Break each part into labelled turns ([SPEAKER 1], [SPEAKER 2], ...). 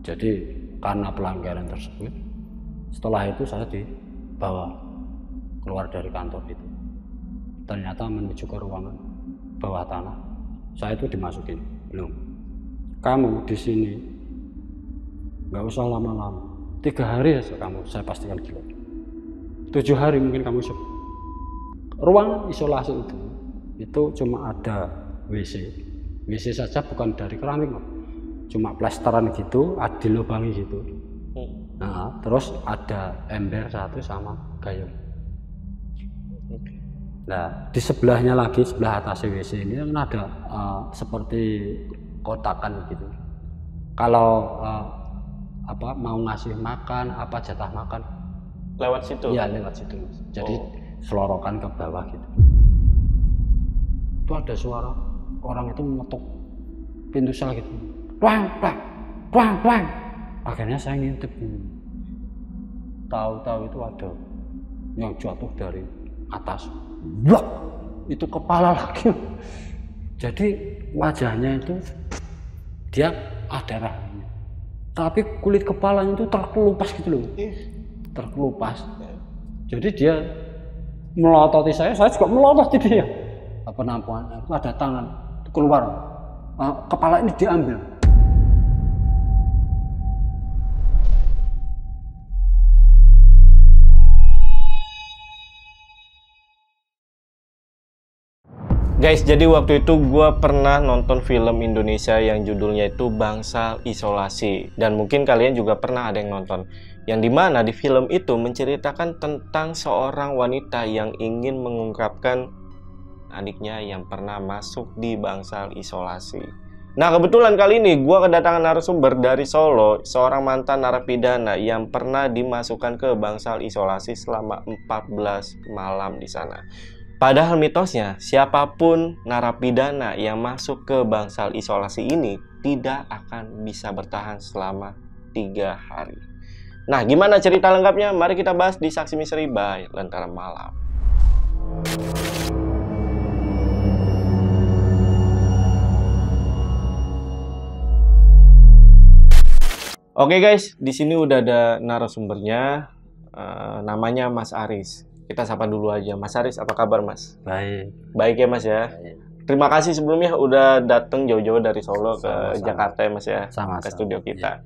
[SPEAKER 1] Jadi karena pelanggaran tersebut, setelah itu saya dibawa keluar dari kantor itu. Ternyata menuju ke ruangan bawah tanah, saya itu dimasukin. Belum. Kamu di sini nggak usah lama-lama. 3 hari saja kamu, saya pastikan gila. 7 hari mungkin kamu ruang isolasi itu cuma ada WC saja, bukan dari keramik, cuma plesteran gitu, dilubangi gitu. Nah, terus ada ember satu sama gayung. Nah, di sebelahnya lagi, sebelah atas WC ini kan ada seperti kotakan gitu. Kalau mau ngasih makan, jatah makan
[SPEAKER 2] lewat situ?
[SPEAKER 1] Iya, lewat situ. Jadi selorokan ke bawah gitu. Itu ada suara orang itu mengetuk pintu sel gitu. Wang. Akhirnya saya ngintip. Tahu-tahu itu ada yang jatuh dari atas. Wah, itu kepala lagi. Jadi wajahnya itu dia ada rahangnya, tapi kulit kepalanya itu terkelupas gitu loh. Terkelupas. Jadi dia melototi saya juga melototi dia. Penampungan itu ada tangan keluar, kepala ini diambil.
[SPEAKER 2] Guys, jadi waktu itu gue pernah nonton film Indonesia yang judulnya itu Bangsal Isolasi. Dan mungkin kalian juga pernah ada yang nonton. Yang dimana di film itu menceritakan tentang seorang wanita yang ingin mengungkapkan adiknya yang pernah masuk di Bangsal Isolasi. Nah, kebetulan kali ini gue kedatangan narasumber dari Solo, seorang mantan narapidana yang pernah dimasukkan ke Bangsal Isolasi selama 14 malam di sana. Padahal mitosnya, siapapun narapidana yang masuk ke Bangsal Isolasi ini tidak akan bisa bertahan selama 3 hari. Nah, gimana cerita lengkapnya? Mari kita bahas di Saksi Misteri by Lentera Malam. Oke guys, di sini udah ada narasumbernya, namanya Mas Aris. Kita sapa dulu aja. Mas Aris, apa kabar Mas?
[SPEAKER 1] Baik.
[SPEAKER 2] Baik ya Mas ya? Baik. Terima kasih sebelumnya udah datang jauh-jauh dari Solo ke Jakarta ya Mas ya? Ke studio kita.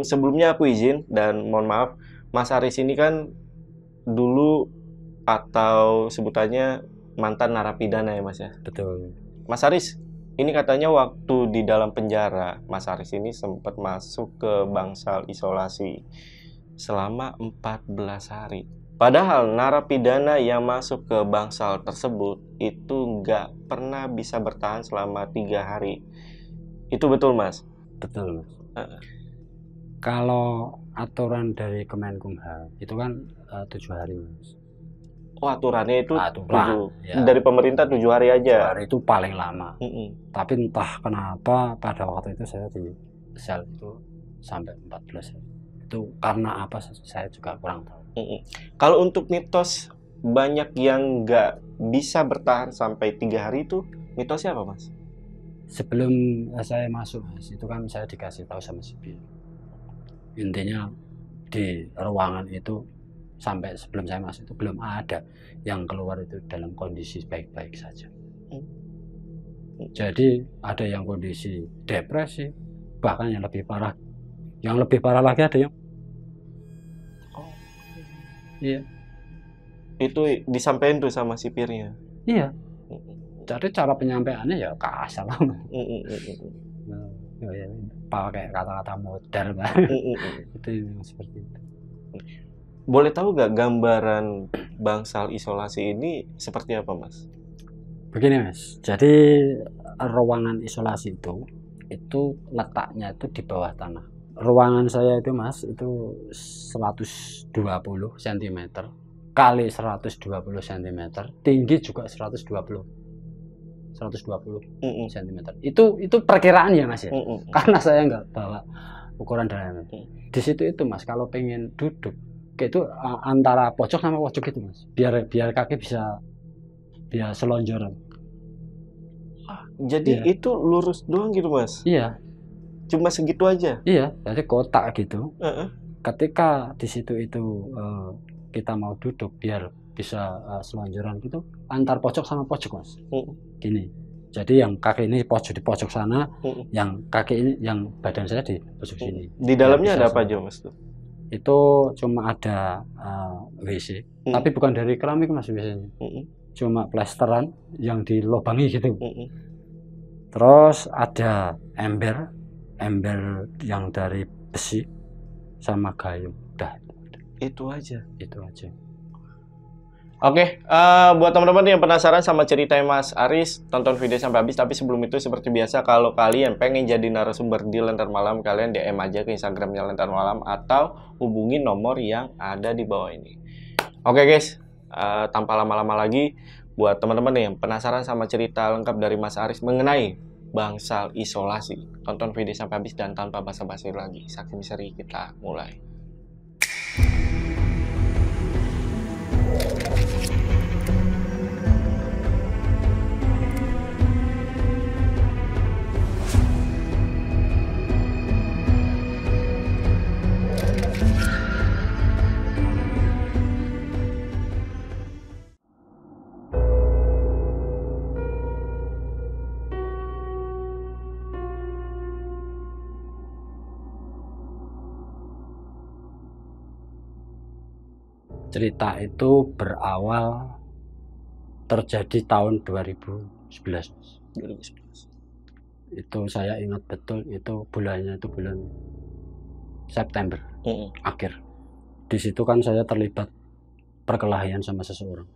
[SPEAKER 2] Sebelumnya aku izin dan mohon maaf, Mas Aris ini kan dulu atau sebutannya mantan narapidana ya Mas ya?
[SPEAKER 1] Betul.
[SPEAKER 2] Mas Aris, ini katanya waktu di dalam penjara, Mas Aris ini sempat masuk ke Bangsal Isolasi selama 14 hari. Padahal narapidana yang masuk ke bangsal tersebut itu nggak pernah bisa bertahan selama 3 hari. Itu betul Mas?
[SPEAKER 1] Betul Mas. Kalau aturan dari Kemenkumham itu kan 7 hari Mas.
[SPEAKER 2] Oh, aturannya itu 7.
[SPEAKER 1] Ya.
[SPEAKER 2] Dari pemerintah 7 hari aja?
[SPEAKER 1] 7 hari itu paling lama. Tapi entah kenapa pada waktu itu saya di sel itu sampai 14 hari. Itu karena apa saya juga kurang tahu.
[SPEAKER 2] Kalau untuk mitos banyak yang nggak bisa bertahan sampai 3 hari itu mitosnya apa Mas?
[SPEAKER 1] Sebelum saya masuk Mas, itu kan saya dikasih tahu sama sipir. Intinya di ruangan itu sampai sebelum saya masuk itu belum ada yang keluar itu dalam kondisi baik-baik saja. Jadi ada yang kondisi depresi, bahkan yang lebih parah. Yang lebih parah lagi ada yang iya.
[SPEAKER 2] Itu disampaikan tuh sama sipirnya?
[SPEAKER 1] Iya. Jadi cara penyampaiannya ya kasar lah. Pakai kata-kata modern lah. Itu seperti itu.
[SPEAKER 2] Boleh tahu nggak gambaran Bangsal Isolasi ini seperti apa Mas?
[SPEAKER 1] Begini Mas, jadi ruangan isolasi itu letaknya itu di bawah tanah. Ruangan saya itu Mas, itu 120 cm kali 120 cm, tinggi juga 120 cm. Itu perkiraan ya Mas ya, karena saya nggak bawa ukuran dalam. Di situ itu Mas, kalau pengen duduk, itu antara pojok sama pojok itu Mas, biar kaki bisa selonjoran.
[SPEAKER 2] Jadi itu lurus doang gitu Mas?
[SPEAKER 1] Iya.
[SPEAKER 2] Cuma segitu aja.
[SPEAKER 1] Iya, jadi kotak gitu.
[SPEAKER 2] Heeh.
[SPEAKER 1] Ketika di situ itu kita mau duduk biar bisa selonjoran gitu, antar pojok sama pojok mas. Gini. Jadi yang kaki ini pojok di pojok sana, yang kaki ini, yang badan saya di pojok sini.
[SPEAKER 2] Di dalamnya ada apa aja mas tuh?
[SPEAKER 1] Itu cuma ada WC, tapi bukan dari keramik mas biasanya. Cuma plesteran yang dilobangi gitu. Terus ada ember yang dari besi sama gayung. Udah.
[SPEAKER 2] Itu aja.
[SPEAKER 1] Itu aja.
[SPEAKER 2] Oke, buat teman-teman yang penasaran sama cerita Mas Aris, tonton video sampai habis. Tapi sebelum itu seperti biasa, kalau kalian pengen jadi narasumber di Lentera Malam, kalian DM aja ke Instagramnya Lentera Malam atau hubungi nomor yang ada di bawah ini. Oke guys, tanpa lama-lama lagi, buat teman-teman yang penasaran sama cerita lengkap dari Mas Aris mengenai bangsal isolasi, tonton video sampai habis dan tanpa basa-basi lagi, saksi misteri kita mulai.
[SPEAKER 1] Cerita itu berawal terjadi tahun 2011. Itu saya ingat betul, itu bulannya itu bulan September akhir. Di situ kan saya terlibat perkelahian sama seseorang.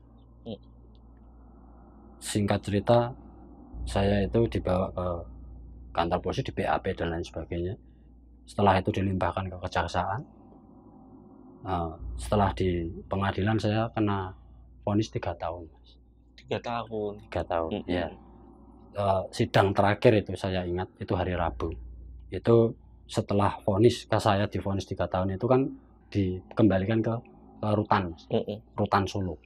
[SPEAKER 1] Singkat cerita, saya itu dibawa ke kantor polisi, di BAP dan lain sebagainya. Setelah itu dilimpahkan ke kejaksaan. Setelah di pengadilan saya kena vonis 3 tahun.
[SPEAKER 2] 3 tahun.
[SPEAKER 1] 3 tahun. Ya. Sidang terakhir itu saya ingat itu hari Rabu. Itu setelah vonis, saya divonis 3 tahun itu kan dikembalikan ke rutan, rutan Solo.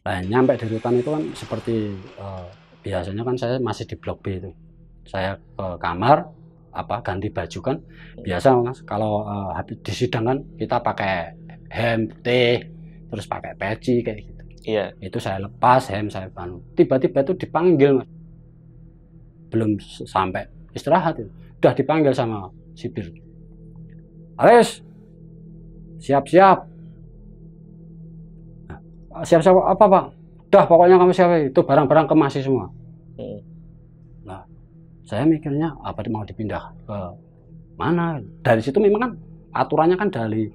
[SPEAKER 1] Nah, nyampe di rutan itu kan seperti biasanya kan saya masih di blok B itu. Saya ke kamar, ganti baju kan biasa mas, kalau habis di sidang kan kita pakai hem, teh, terus pakai peci kayak gitu.
[SPEAKER 2] Iya.
[SPEAKER 1] Itu saya lepas hem, saya tiba-tiba itu dipanggil mas, belum sampai istirahat itu udah dipanggil sama sipir. Aris, siap-siap. Siap-siap apa pak? Udah pokoknya kamu siap, itu barang-barang kemasi semua. Nah, saya mikirnya apa mau dipindah ke mana? Dari situ memang kan aturannya kan dari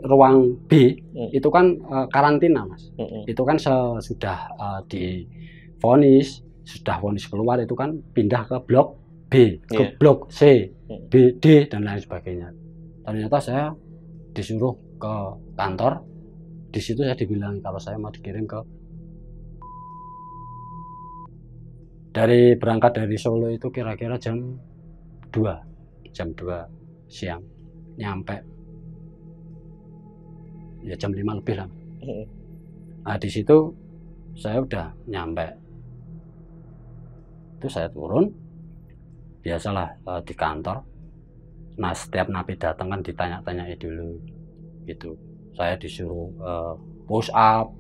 [SPEAKER 1] ruang B itu kan karantina mas. Itu kan sudah divonis, sudah vonis keluar itu kan pindah ke blok B, ke blok C, B, D dan lain sebagainya. Ternyata saya disuruh ke kantor. Di situ saya dibilang kalau saya mau dikirim ke, dari berangkat dari Solo itu kira-kira jam 2 siang, nyampe ya jam 5 lebih lah. Nah di situ saya udah nyampe, itu saya turun, biasalah di kantor. Nah setiap napi datang kan ditanya-tanyai dulu gitu. Saya disuruh push up,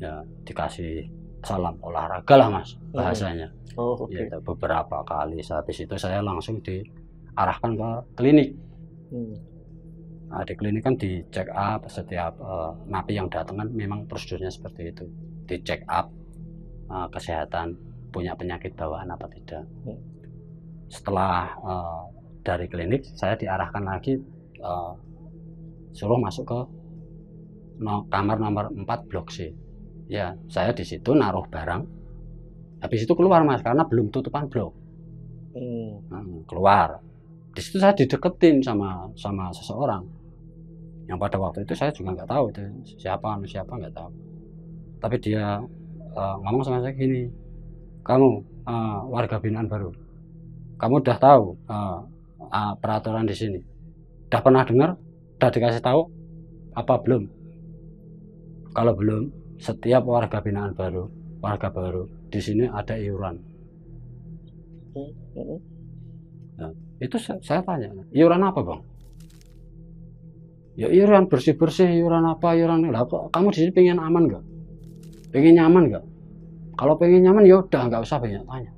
[SPEAKER 1] ya dikasih salam olahraga lah mas bahasanya. Ya, beberapa kali. Habis itu saya langsung diarahkan ke klinik. Nah, di klinik kan di check up setiap napi yang datang kan memang prosedurnya seperti itu, di check up kesehatan, punya penyakit bawaan apa tidak. Setelah dari klinik saya diarahkan lagi, suruh masuk ke kamar nomor 4 blok C. Ya, saya di situ naruh barang. Habis itu keluar mas, karena belum tutupan blok. Keluar. Di situ saya dideketin sama seseorang. Yang pada waktu itu saya juga nggak tahu itu siapa nggak tahu. Tapi dia ngomong sama saya gini, kamu warga binaan baru, kamu udah tahu peraturan di sini? Udah pernah dengar? Udah dikasih tahu? Apa belum? Kalau belum, setiap warga binaan baru, warga baru di sini ada iuran. Nah, Itu saya tanya, iuran apa bang? Ya iuran bersih-bersih, iuran apa, iuran lah. Kamu di sini pengen aman nggak? Pengen nyaman nggak? Kalau pengen nyaman ya udah nggak usah banyak tanya.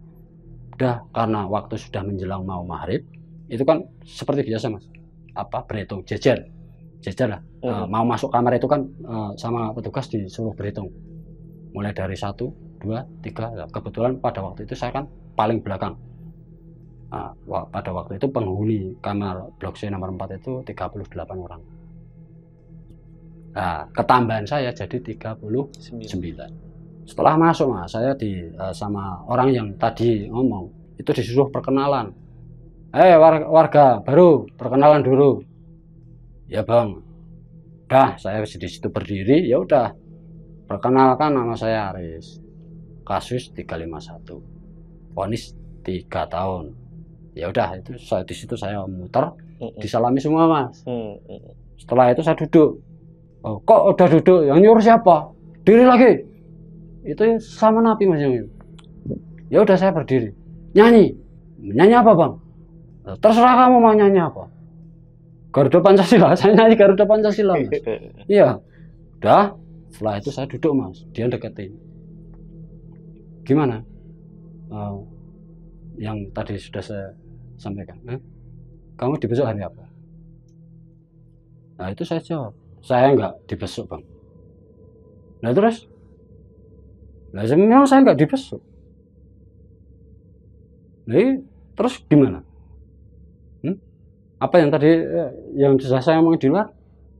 [SPEAKER 1] Udah, karena waktu sudah menjelang mau maghrib, itu kan seperti biasa mas, apa berhitung jejer lah. Mau masuk kamar itu kan sama petugas disuruh berhitung, mulai dari 1, 2, 3. Kebetulan pada waktu itu saya kan paling belakang. Pada waktu itu penghuni kamar blok C nomor 4 itu 38 orang. Nah, ketambahan saya jadi 39. Setelah masuk mas, saya sama orang yang tadi ngomong itu disuruh perkenalan. Warga baru, perkenalan dulu. Ya bang. Udah, saya di situ berdiri, ya udah. Perkenalkan, nama saya Aris. Kasus 351. Vonis 3 tahun. Ya udah, itu saya di situ saya muter, disalami semua mas. Setelah itu saya duduk. Oh, kok udah duduk? Yang nyuruh siapa? Diri lagi. Itu sama napi mas yang itu. Ya udah saya berdiri. Nyanyi apa bang? Terserah kamu mau nyanyi apa. Garuda Pancasila, saya nyanyi Garuda Pancasila mas. Iya. Udah, setelah itu saya duduk mas. Dia deketin. Gimana? Yang tadi sudah saya sampaikan. Kamu dibesuk hari apa? Nah itu saya jawab. Saya nggak dibesuk bang. Nah terus? Nah memang saya nggak dibesuk. Nah, terus gimana? Apa yang tadi yang sudah saya omongin di luar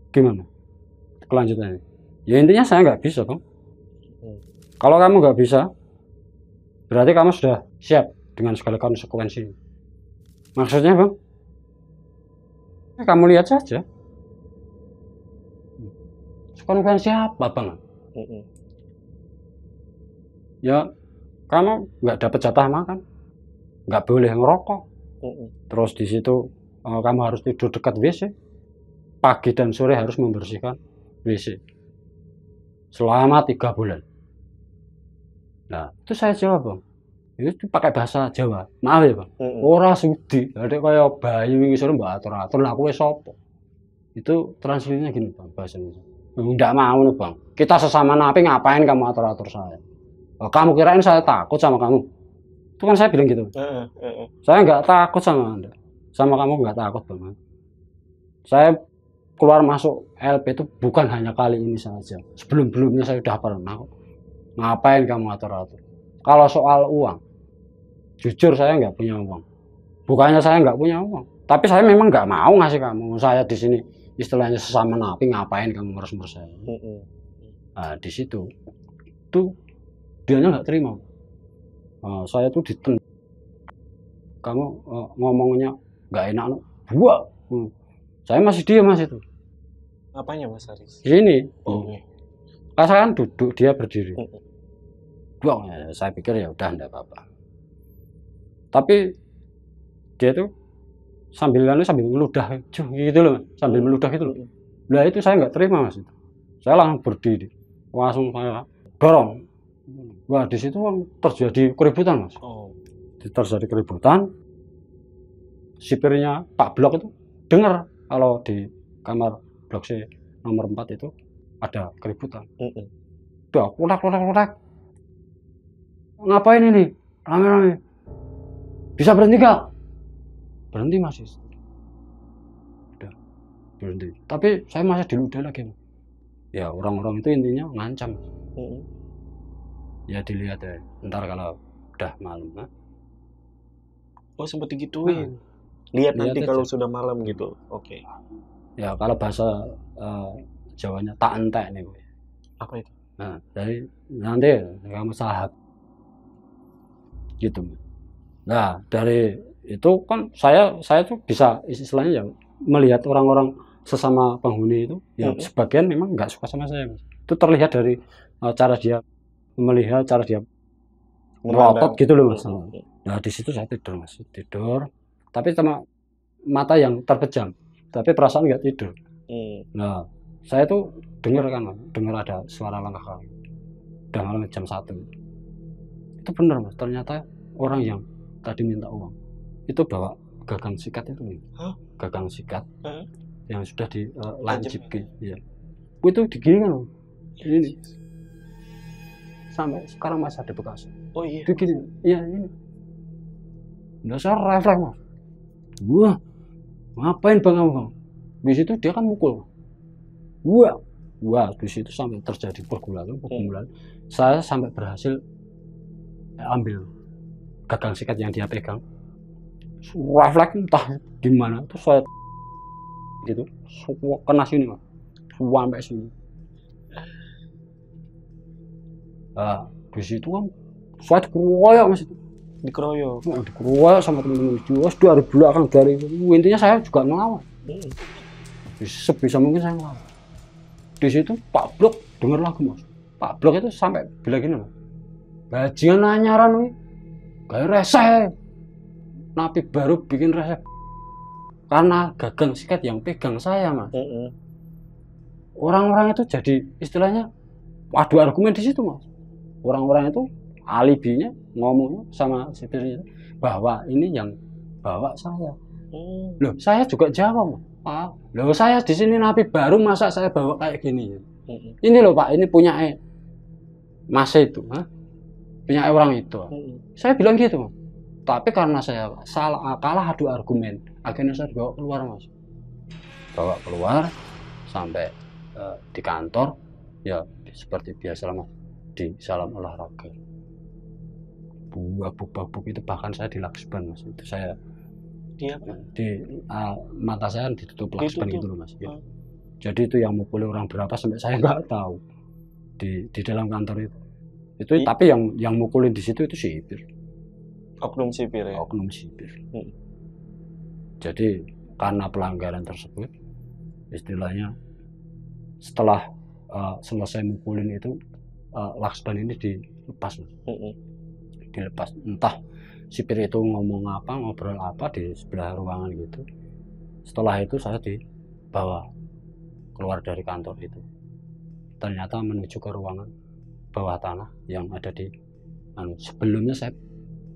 [SPEAKER 1] gimana kelanjutannya? Ya intinya saya nggak bisa bang. Kalau kamu nggak bisa, berarti kamu sudah siap dengan segala konsekuensi. Maksudnya bang, kamu lihat saja. Konsekuensi apa bang? Ya kamu nggak dapat jatah makan, nggak boleh ngerokok, terus di situ kamu harus tidur dekat WC, pagi dan sore harus membersihkan WC selama 3 bulan. Nah itu saya jawab bang, itu pakai bahasa Jawa, maaf ya bang, ora sudi, ada kayak bayi wingi sore mbak atur lah, aku sopo. Itu translasinya gini bang, bahasanya. Enggak mau nih bang, kita sesama napi ngapain kamu atur saya? Kamu kirain saya takut sama kamu? Itu kan saya bilang gitu. Saya nggak takut sama anda, sama kamu nggak takut bang. Saya keluar masuk LP itu bukan hanya kali ini saja. Sebelum-sebelumnya saya sudah pernah. Ngapain kamu atur-atur? Kalau soal uang, jujur saya nggak punya uang. Bukannya saya nggak punya uang, tapi saya memang nggak mau ngasih kamu. Saya di sini istilahnya sesama napi, ngapain kamu ngurus saya? Nah, di situ tuh dianya nggak terima. Saya tuh ditendang. Kamu ngomongnya nggak enak, buat. Saya masih diam mas itu.
[SPEAKER 2] Apanya mas Aris?
[SPEAKER 1] Ini. Saya kan duduk, dia berdiri. Buang, ya, saya pikir ya udah enggak apa-apa. Tapi dia tuh sambil meludah gitu loh, sambil meludah gitu loh. Nah itu saya nggak terima mas itu. Saya langsung berdiri, langsung saya dorong. Wah di situ terjadi keributan mas. Terjadi keributan. Sipirnya Pak Blok itu dengar kalau di kamar blok C nomor 4 itu ada keributan. Udah kudak. Ngapain ini? Rame-rame. Bisa berhenti gak? Berhenti masih. Udah berhenti. Tapi saya masih diludah lagi. Ya orang-orang itu intinya ngancam. Ya dilihat ya. Ntar kalau udah malam.
[SPEAKER 2] Oh sempat digituin. Lihat nanti aja. Kalau sudah malam gitu. Oke.
[SPEAKER 1] Ya kalau bahasa Jawanya tak entek nih.
[SPEAKER 2] Apa itu?
[SPEAKER 1] Nah jadi nanti kamu sahat. Gitu. Nah dari itu kan saya tuh bisa istilahnya ya melihat orang-orang sesama penghuni itu ya sebagian memang nggak suka sama saya. Itu terlihat dari cara dia melihat, cara dia merotot gitu loh mas. Nah di situ saya tidur mas, tidur tapi sama mata yang terpejam tapi perasaan nggak tidur. Nah saya tuh dengar ada suara langkah kaki udah malam jam 1. Itu benar mas, ternyata orang yang tadi minta uang itu bawa gagang sikat itu.
[SPEAKER 2] Hah?
[SPEAKER 1] Gagang sikat yang sudah di lancip gitu ya. Itu digini kan ini sampai sekarang masih ada bekas.
[SPEAKER 2] Oh iya.
[SPEAKER 1] Digini iya ini dasar refleks mas. Wah ngapain bang kamu? Di situ dia kan mukul. Wah di situ sampai terjadi pergulatan. Saya sampai berhasil ambil gagang sikat yang dia pegang. Refleks entah gimana itu saya gitu kena sini mas, sampai sini. Di situ kan saya dikeroyok mas, dikeroyok sama teman-teman Jos dari belakang dari intinya saya juga ngelawan. Sebisa mungkin saya ngelawan. Di situ Pak Blok dengar lagu mas. Pak Blok itu sampai bilang gini mas, bajingan anyaran nih, gak reseh. Napi baru bikin resep karena gagang sikat yang pegang saya mas. Orang-orang itu jadi istilahnya adu argumen di situ mas. Orang-orang itu alibinya ngomongnya sama sipirnya bahwa ini yang bawa saya. Loh saya juga jawab mas. Loh saya di sini napi baru masa saya bawa kayak gini. Ini loh pak, ini punya mas itu, punya orang itu. Saya bilang gitu mas. Tapi karena saya kalah adu argumen, akhirnya saya dibawa keluar mas. Bawa keluar sampai di kantor, ya seperti biasa mas, di salam olahraga. Bubuk itu bahkan saya dilakban mas. Itu saya di mata saya ditutup lakban gitu loh mas. Ya. Jadi itu yang mukuli orang berapa sampai saya nggak tahu di dalam kantor itu. Tapi yang mukulin di situ itu sipir.
[SPEAKER 2] Oknum sipir ya?
[SPEAKER 1] Oknum sipir. Jadi karena pelanggaran tersebut, istilahnya setelah selesai mukulin itu, lakban ini dilepas. Dilepas. Entah sipir itu ngomong apa, ngobrol apa di sebelah ruangan gitu. Setelah itu saya dibawa keluar dari kantor itu. Ternyata menuju ke ruangan bawah tanah yang ada di sebelumnya saya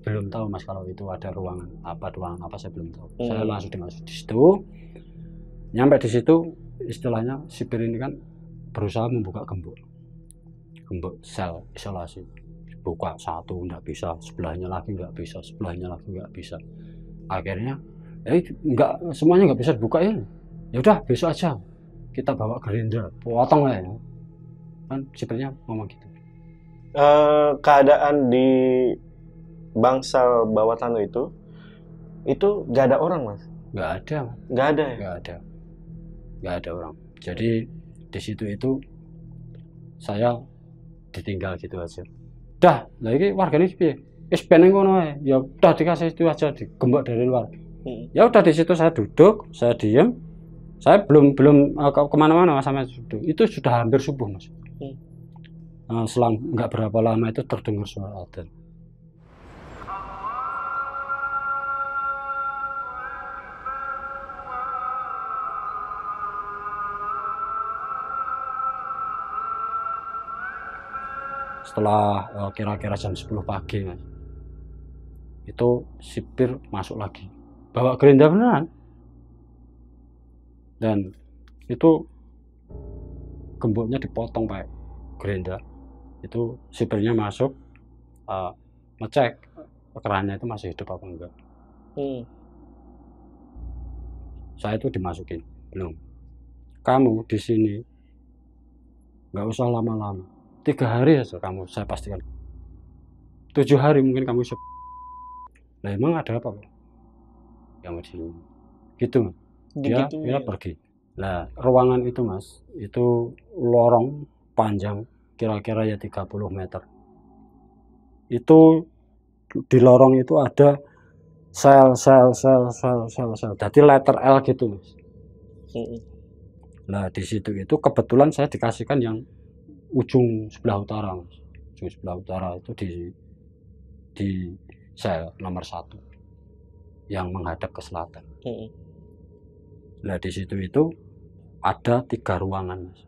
[SPEAKER 1] belum tahu mas kalau itu ada ruangan apa saya belum tahu. Saya langsung dimasuk di situ. Nyampe di situ istilahnya sipir ini kan berusaha membuka gembok sel isolasi. Buka satu nggak bisa, sebelahnya lagi nggak bisa, sebelahnya lagi nggak bisa. Akhirnya nggak semuanya nggak bisa dibuka ya. Ya udah besok aja kita bawa gerindra, potong ya. Kan sipirnya ngomong gitu.
[SPEAKER 2] Keadaan di bangsal bawah tanah itu nggak ada orang mas?
[SPEAKER 1] Nggak ada.
[SPEAKER 2] Nggak ada ya?
[SPEAKER 1] Nggak ada orang. Jadi di situ itu saya ditinggal gitu aja. Dah, lagi warga ini pengen ngono ya udah dikasih itu aja digembok dari luar. Ya udah di situ saya duduk, saya diem, saya belum kemana-mana sama itu sudah hampir subuh mas. Selang nggak berapa lama itu terdengar suara adzan. Setelah kira-kira jam 10 pagi mas, itu sipir masuk lagi bawa gerindra beneran, dan itu gemboknya dipotong pakai gerindra. Itu sipirnya masuk ngecek kerannya itu masih hidup apa enggak. Saya itu dimasukin, belum, kamu di sini nggak usah lama-lama, 3 hari aja kamu, saya pastikan 7 hari mungkin kamu lah emang ada apa kamu di sini gitu. Dia pergi. Nah ruangan itu mas, itu lorong panjang kira-kira ya 30 meter. Itu di lorong itu ada sel. Jadi letter L gitu mas. Nah di situ itu kebetulan saya dikasihkan yang ujung sebelah utara mas. Ujung sebelah utara itu di sel nomor 1 yang menghadap ke selatan. Nah di situ itu ada 3 ruangan mas.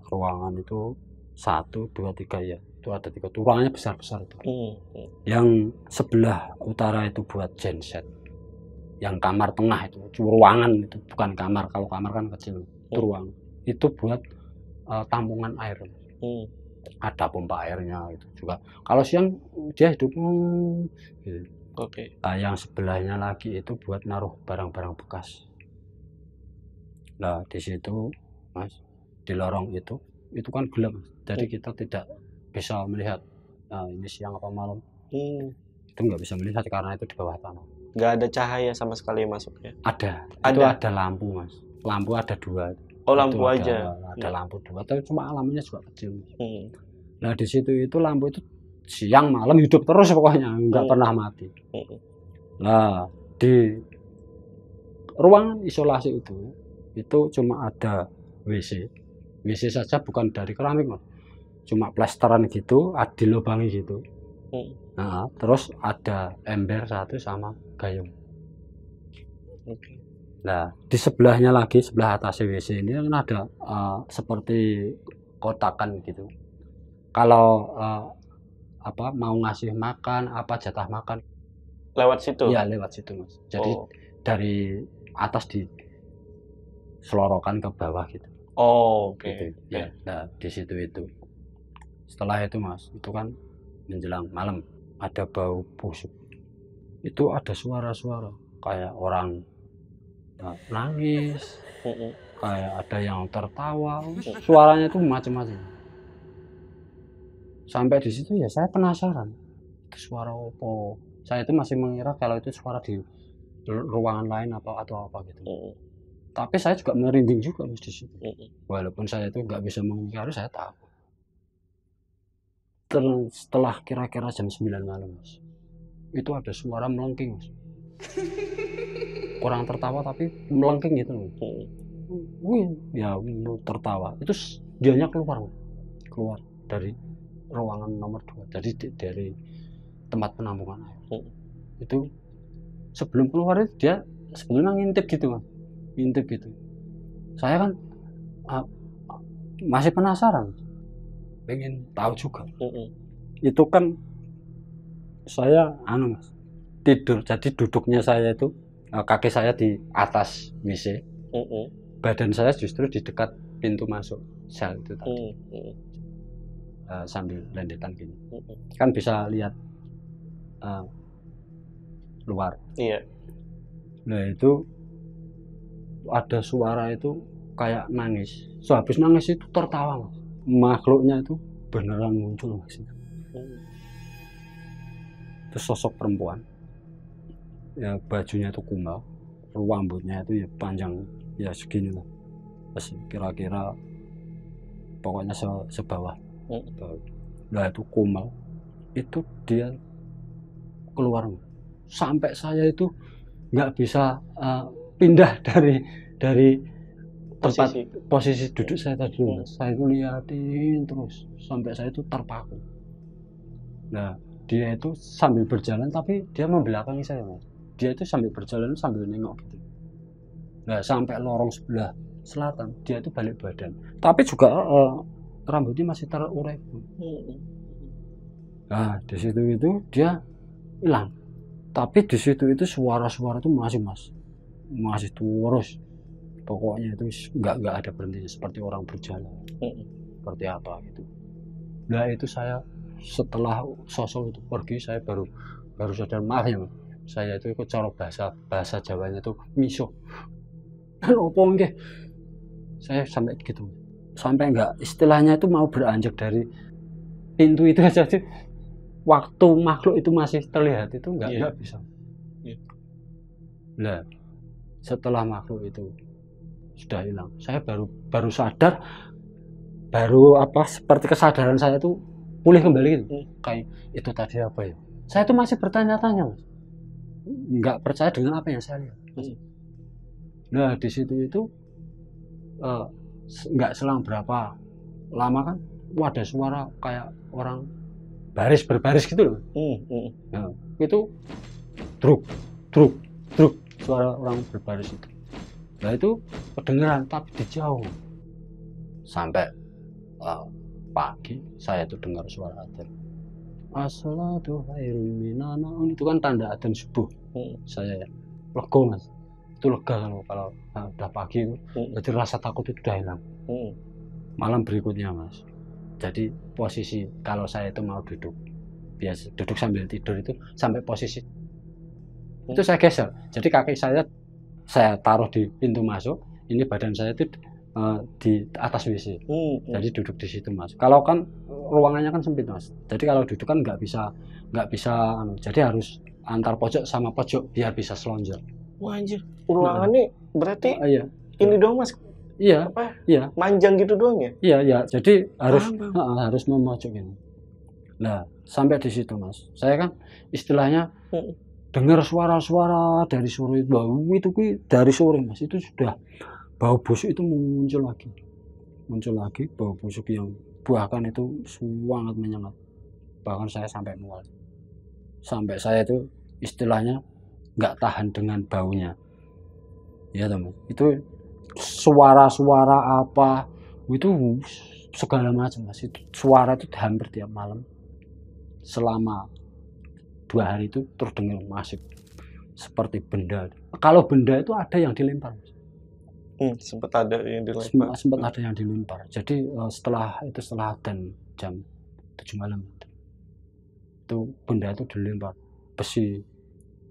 [SPEAKER 1] Ruangan itu 1, 2, 3 ya. Itu ada 3 ruangannya besar-besar itu. Yang sebelah utara itu buat genset. yang kamar tengah itu ruangan, itu bukan kamar. Kalau kamar kan kecil, itu ruang. Itu buat tampungan air. Ada pompa airnya itu juga. Kalau siang dia hidup gitu.
[SPEAKER 2] Oke.
[SPEAKER 1] Nah, yang sebelahnya lagi itu buat naruh barang-barang bekas. Nah, di situ Mas, di lorong itu kan gelap, jadi kita tidak bisa melihat ini siang apa malam. Itu nggak bisa melihat karena itu di bawah tanah.
[SPEAKER 2] Nggak ada cahaya sama sekali masuknya.
[SPEAKER 1] Itu ada lampu Mas. Lampu ada 2.
[SPEAKER 2] Oh, lampu
[SPEAKER 1] itu
[SPEAKER 2] aja.
[SPEAKER 1] Ada lampu 2, tapi cuma lampunya juga kecil. Nah, di situ itu lampu itu siang malam hidup terus pokoknya, nggak pernah mati. Nah, di ruangan isolasi itu cuma ada WC saja, bukan dari keramik Mas. Cuma plesteran gitu, dilubangi gitu. Nah, terus ada ember 1 sama gayung. Nah, di sebelahnya lagi, sebelah atas WC ini kan ada seperti kotakan gitu. Kalau mau ngasih makan, jatah makan
[SPEAKER 2] lewat situ?
[SPEAKER 1] Iya, lewat situ Mas. Jadi dari atas di selorokan ke bawah gitu.
[SPEAKER 2] Oke.
[SPEAKER 1] Gitu. Ya, nah di situ itu. Setelah itu Mas, itu kan menjelang malam, ada bau busuk. Itu ada suara-suara kayak orang nangis, kayak ada yang tertawa, suaranya itu macam-macam. Sampai di situ ya saya penasaran, itu suara apa? Saya itu masih mengira kalau itu suara di ruangan lain atau apa gitu. Tapi saya juga merinding juga Mas di situ. Walaupun saya itu nggak bisa mengingkari, saya tahu. Setelah kira-kira jam 9 malam Mas, itu ada suara melengking Mas. Kurang tertawa tapi melengking gitu loh. Ya tertawa. Itu dianya keluar dari ruangan nomor 2, dari tempat penampungan air. Itu sebelum keluar itu dia sebelumnya ngintip gitu Mas. Ngintip gitu. Saya kan masih penasaran, pengen tahu juga. Itu kan saya Mas, tidur, jadi duduknya saya itu kaki saya di atas WC, badan saya justru di dekat pintu masuk sel itu tadi. Sambil lendetan gini, kan bisa lihat luar.
[SPEAKER 2] Iya.
[SPEAKER 1] Nah, itu ada suara itu kayak nangis. Sehabis nangis itu tertawa Mas. Makhluknya itu beneran muncul Mas. Itu sosok perempuan. Ya bajunya itu kumbal, rambutnya itu ya panjang ya segini lah. Terus kira-kira pokoknya sebawah. Nah, itu kumbal. Itu dia keluar. Sampai saya itu nggak bisa pindah dari tempat posisi duduk saya tadi Mas. Saya itu liatin terus sampai saya itu terpaku. Nah, dia itu sambil berjalan tapi dia membelakangi saya Mas. Dia itu sambil berjalan sambil nengok gitu. Nah, sampai lorong sebelah selatan dia itu balik badan. Tapi juga rambutnya masih terurai. Nah, di situ itu dia hilang. Tapi di situ itu suara-suara itu masih terus. Pokoknya itu nggak ada berhentinya, seperti orang berjalan, seperti apa gitu. Nah, itu saya setelah sosok itu pergi, saya baru sadar, maaf ya Mas, saya itu ikut cara bahasa Jawanya itu miso. Opo nggih. Saya sampai gitu, sampai nggak istilahnya itu mau beranjak dari pintu itu aja sih. Waktu makhluk itu masih terlihat itu nggak bisa. Nah, setelah makhluk itu sudah hilang, saya baru sadar, seperti kesadaran saya itu pulih kembali gitu. Kayak itu tadi apa ya? Saya itu masih bertanya-tanya Mas, nggak percaya dengan apa yang saya lihat. Nah, di situ itu nggak selang berapa lama kan, ada suara kayak orang berbaris gitu loh. Nah, itu truk suara orang berbaris itu. Nah, itu kedengeran tapi di jauh. Sampai pagi saya itu dengar suara adzan. As-salatu khairun minan naum, itu kan tanda adzan subuh. Saya lega mas, itu lega kalau udah pagi itu, jadi rasa takut itu udah hilang. Malam berikutnya mas, jadi posisi kalau saya itu mau duduk, biasa duduk sambil tidur itu sampai posisi itu saya geser, jadi kaki saya taruh di pintu masuk, ini badan saya itu di atas WC, jadi duduk di situ mas. Kalau kan ruangannya kan sempit mas, jadi kalau duduk kan nggak bisa jadi harus antar pojok sama pojok biar bisa selonjor.
[SPEAKER 2] Wah anjir, ruangannya berarti
[SPEAKER 1] iya.
[SPEAKER 2] Ini doang mas?
[SPEAKER 1] Iya.
[SPEAKER 2] Apa?
[SPEAKER 1] Iya.
[SPEAKER 2] Manjang gitu doang ya?
[SPEAKER 1] Iya. Jadi harus memojok ini. Nah sampai di situ mas, saya kan istilahnya dengar suara-suara dari sore itu, dari sore mas, itu sudah bau busuk itu muncul lagi bau busuk yang bahkan itu sangat menyengat, bahkan saya sampai mual, sampai saya itu istilahnya nggak tahan dengan baunya ya teman. Itu suara-suara apa itu segala macam mas, itu suara itu hampir tiap malam selama 2 hari itu terus dengar masif seperti benda. Kalau benda itu ada yang dilempar.
[SPEAKER 2] Sempat ada yang dilempar.
[SPEAKER 1] Sempat ada yang dilempar. Jadi setelah adzan jam 7 malam itu benda itu dilempar, besi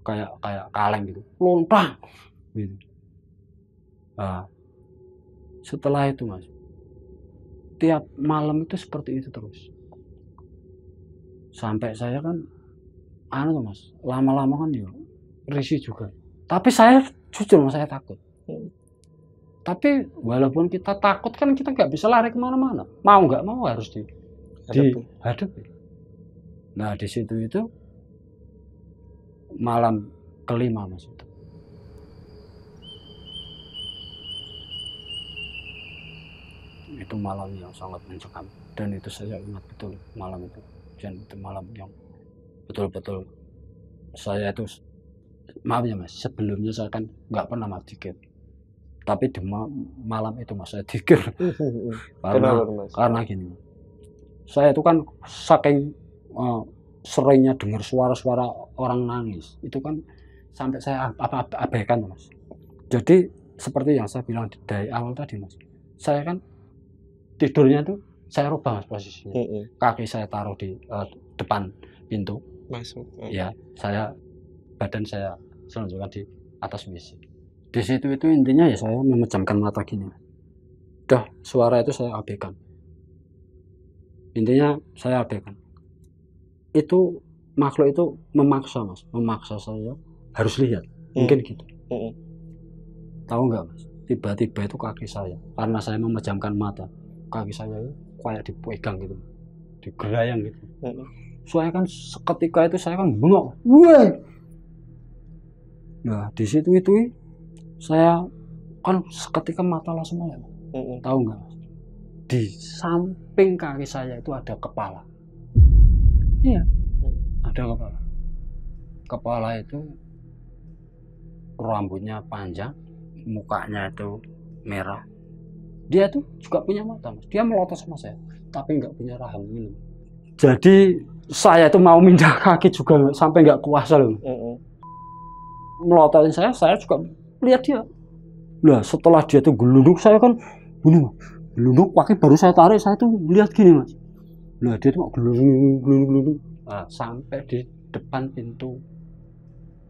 [SPEAKER 1] kayak kaleng gitu, lontang gitu. Nah, setelah itu mas, tiap malam itu seperti itu terus. Sampai saya kan mas, lama-lama kan ya risih juga. Tapi saya jujur mas, saya takut. Tapi walaupun kita takut kan kita nggak bisa lari kemana-mana. Mau nggak mau harus dihadapi. Nah di situ itu malam kelima mas itu. Itu malam yang sangat mencekam dan itu saya ingat betul malam itu. Dan itu malam yang betul-betul saya itu, maaf ya mas, sebelumnya saya kan nggak pernah mas dikir, tapi di malam itu mas saya dikir. karena gini, saya itu kan saking seringnya dengar suara-suara orang nangis itu kan sampai saya abaikan mas. Jadi seperti yang saya bilang dari awal tadi mas, saya kan tidurnya tuh saya rubah mas posisinya, kaki saya taruh di depan pintu
[SPEAKER 2] masuk,
[SPEAKER 1] ya badan saya selonjorkan di atas WC. Di situ itu intinya ya saya memejamkan mata gini, udah suara itu saya abaikan, intinya saya abaikan. Itu makhluk itu memaksa saya harus lihat, mungkin gitu. Tahu nggak mas, tiba-tiba itu kaki saya, karena saya memejamkan mata, kaki saya itu kayak dipegang gitu, digerayang gitu. Saya kan seketika itu saya kan bengok, wah. Nah di situ itu saya kan seketika mata langsung melek. Tahu nggak mas, di samping kaki saya itu ada kepala. Iya, ada kepala. Kepala itu rambutnya panjang, mukanya itu merah. Dia tuh juga punya mata mas, dia melotot sama saya, tapi nggak punya rahang ini. Jadi saya itu mau mindah kaki juga sampai nggak kuasa loh. Melototin saya juga lihat dia. Nah setelah dia tuh gelunduk, saya kan gini mas, gelunduk kaki baru saya tarik, saya tuh lihat gini mas. Nah dia tuh gelunduk, nah, sampai di depan pintu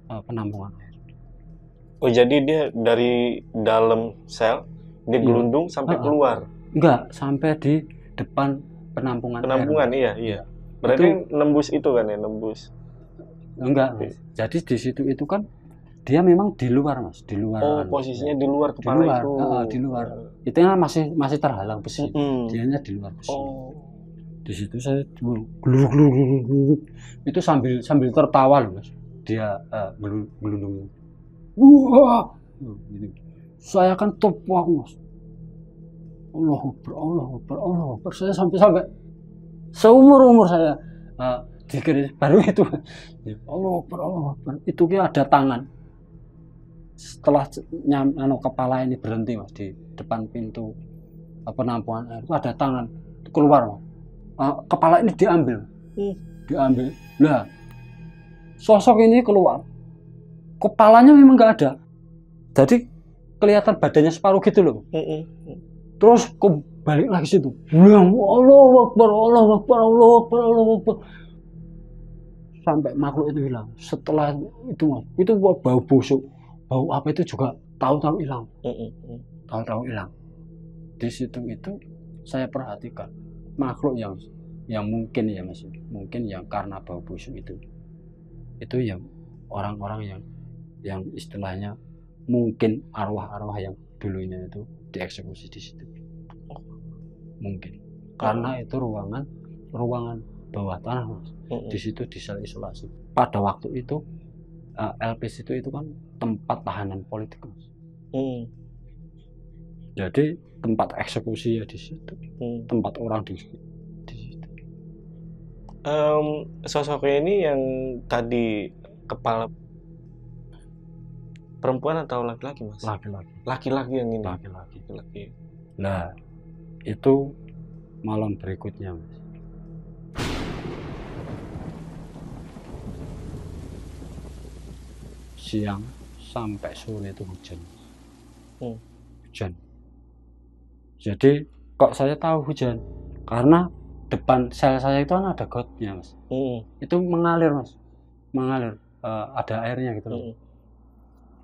[SPEAKER 1] penampungan air.
[SPEAKER 2] Oh jadi dia dari dalam sel dia gelundung sampai keluar?
[SPEAKER 1] Enggak, sampai di depan penampungan
[SPEAKER 2] air. Iya. Berarti itu, nembus itu kan ya, nembus?
[SPEAKER 1] Enggak, mas. Jadi di situ itu kan dia memang di luar mas, di luar.
[SPEAKER 2] Oh posisinya di luar kepala di luar, itu?
[SPEAKER 1] Di luar. Itu kan masih terhalang besi. Dianya di luar besi. Di situ saya gelunduk. Itu sambil tertawa loh mas. Dia gelundung. Wah, gitu. Saya kan tepuk mas. Allah Akbar. Saya sampai seumur saya dikir baru itu. Allah Akbar. Itu dia ada tangan. Setelah kepala ini berhenti mas di depan pintu penampungan air, itu ada tangan keluar mas. Kepala ini diambil. Lah, sosok ini keluar kepalanya memang nggak ada. Jadi kelihatan badannya separuh gitu loh. Terus kok balik lagi situ. Allahu Akbar, Allahu Akbar, Allahu Akbar, Allahu Akbar. Sampai makhluk itu hilang. Setelah itu Mas, itu bau busuk, bau apa itu juga tahu-tahu hilang. Tahu-tahu hilang. Di situ itu saya perhatikan makhluk yang mungkin ya Mas, mungkin yang karena bau busuk itu yang orang-orang yang istilahnya mungkin arwah-arwah yang dulunya itu dieksekusi di situ. Mungkin karena itu ruangan bawah tanah Mas. Di situ di sel isolasi. Pada waktu itu LPS itu kan tempat tahanan politik Mas. Jadi tempat eksekusi ya di situ. Tempat orang di situ.
[SPEAKER 2] Sosoknya ini yang tadi kepala perempuan atau laki-laki Mas? Laki-laki yang ini. Laki-laki.
[SPEAKER 1] Nah, itu malam berikutnya Mas. Siang sampai sore itu hujan. Hujan. Jadi kok saya tahu hujan? Karena depan sel saya itu kan ada gotnya Mas. Itu mengalir Mas. Mengalir. Ada airnya gitu loh.